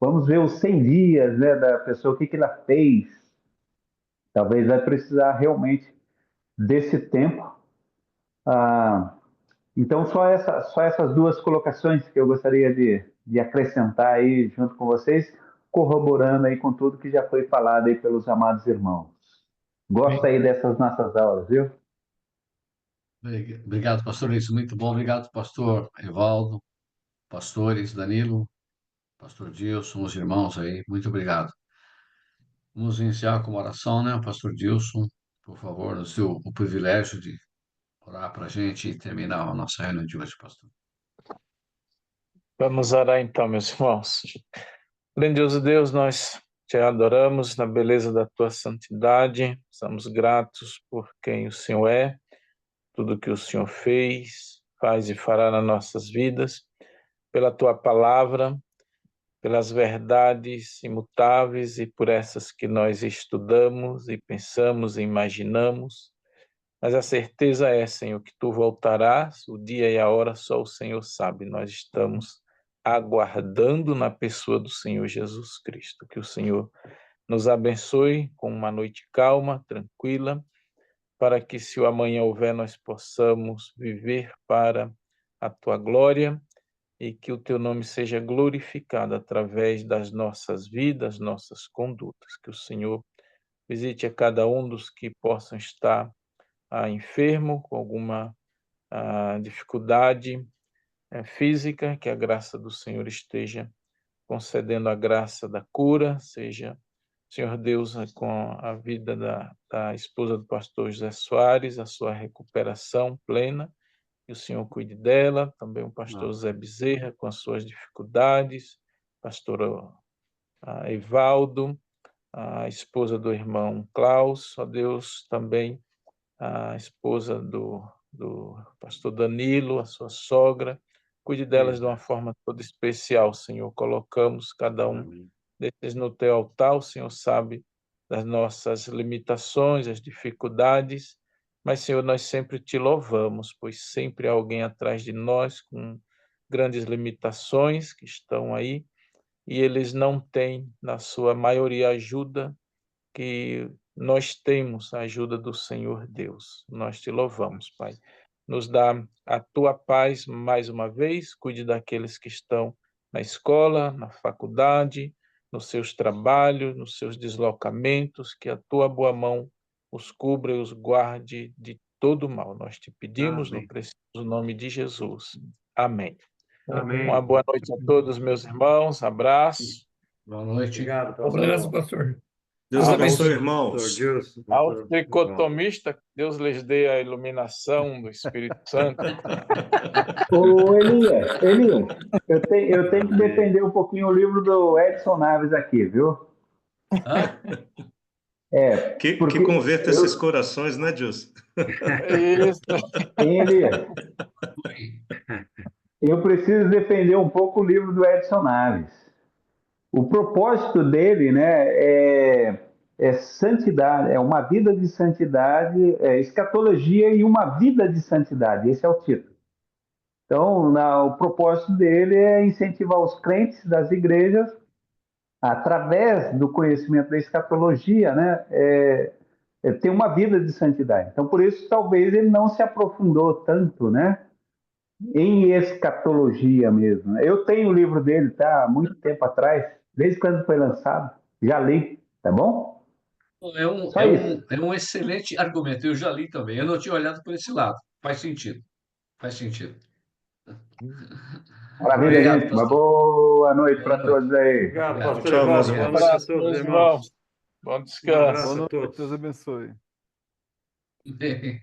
G: vamos ver os 100 dias, né, da pessoa, o que ela fez. Talvez vai precisar realmente desse tempo. Ah, então, só essas duas colocações que eu gostaria de acrescentar aí junto com vocês, corroborando aí com tudo que já foi falado aí pelos amados irmãos. Gosto aí dessas nossas aulas, viu?
B: Obrigado, pastor. Isso, muito bom. Obrigado, pastor Evaldo, pastores, Danilo, pastor Dilson, os irmãos aí. Muito obrigado. Vamos iniciar com uma oração, né? Pastor Dilson, por favor, nos dê o privilégio de orar para a gente e terminar a nossa reunião de hoje, pastor.
H: Vamos orar então, meus irmãos. Grandioso Deus, nós te adoramos na beleza da tua santidade, somos gratos por quem o Senhor é, tudo que o Senhor fez, faz e fará nas nossas vidas, pela tua palavra, pelas verdades imutáveis e por essas que nós estudamos e pensamos e imaginamos. Mas a certeza é, Senhor, que tu voltarás, o dia e a hora só o Senhor sabe. Nós estamos aguardando na pessoa do Senhor Jesus Cristo. Que o Senhor nos abençoe com uma noite calma, tranquila, para que, se o amanhã houver, nós possamos viver para a tua glória e que o teu nome seja glorificado através das nossas vidas, nossas condutas. Que o Senhor visite a cada um dos que possam estar enfermo, com alguma dificuldade física, que a graça do Senhor esteja concedendo a graça da cura, seja, Senhor Deus, com a vida da esposa do pastor José Soares, a sua recuperação plena, que o Senhor cuide dela, também o pastor Zé Bezerra, com as suas dificuldades, pastor Evaldo, a esposa do irmão Klaus, ó Deus, também a esposa do pastor Danilo, a sua sogra. Cuide delas de uma forma toda especial, Senhor. Colocamos cada um desses no teu altar. O Senhor sabe das nossas limitações, as dificuldades, mas, Senhor, nós sempre te louvamos, pois sempre há alguém atrás de nós com grandes limitações que estão aí, e eles não têm, na sua maioria, ajuda que nós temos a ajuda do Senhor Deus. Nós te louvamos, Pai. Nos dá a tua paz mais uma vez, cuide daqueles que estão na escola, na faculdade, nos seus trabalhos, nos seus deslocamentos, que a tua boa mão os cubra e os guarde de todo mal. Nós te pedimos no precioso nome de Jesus. Amém.
E: Amém.
H: Uma boa noite a todos, meus irmãos. Abraço.
B: Boa noite.
E: Obrigado,
F: Um abraço,
E: pastor.
F: pastor.
C: Deus abençoe,
E: Pastor
C: irmãos.
E: Gilson,
H: Aos
E: pastor
H: tricotomistas, Deus lhes dê a iluminação do Espírito Santo.
G: Ô, Elias, eu tenho que defender um pouquinho o livro do Edson Naves aqui, viu?
C: Que
G: Porque
C: converta esses corações, né, Deus?
H: Isso.
G: hein, Elias, eu preciso defender um pouco o livro do Edson Naves. O propósito dele, né, é santidade, é uma vida de santidade, escatologia e uma vida de santidade. Esse é o título. Então, o propósito dele é incentivar os crentes das igrejas, através do conhecimento da escatologia, né, tem uma vida de santidade. Então, por isso, talvez ele não se aprofundou tanto, né, em escatologia mesmo. Eu tenho o livro dele, tá? Há muito tempo atrás, desde quando foi lançado. Já li, tá bom? Só isso.
B: É um excelente argumento. Eu já li também. Eu não tinha olhado por esse lado. Faz sentido. Faz sentido.
G: Maravilha,
B: Obrigado,
G: gente. Uma
B: pastor.
G: boa noite
B: Boa
G: para
B: noite.
G: todos aí.
E: Obrigado,
B: Obrigado.
E: pastor
C: Tchau,
E: Evaldo.
C: meus
E: Boa
H: Um
C: irmãos.
E: noite a
H: abraço,
E: todos,
H: meus
E: irmãos.
H: irmãos. Bom
E: Um
H: descanso.
E: abraço
I: Boa
E: a
I: noite,
E: todos.
I: Deus abençoe.
B: Bem.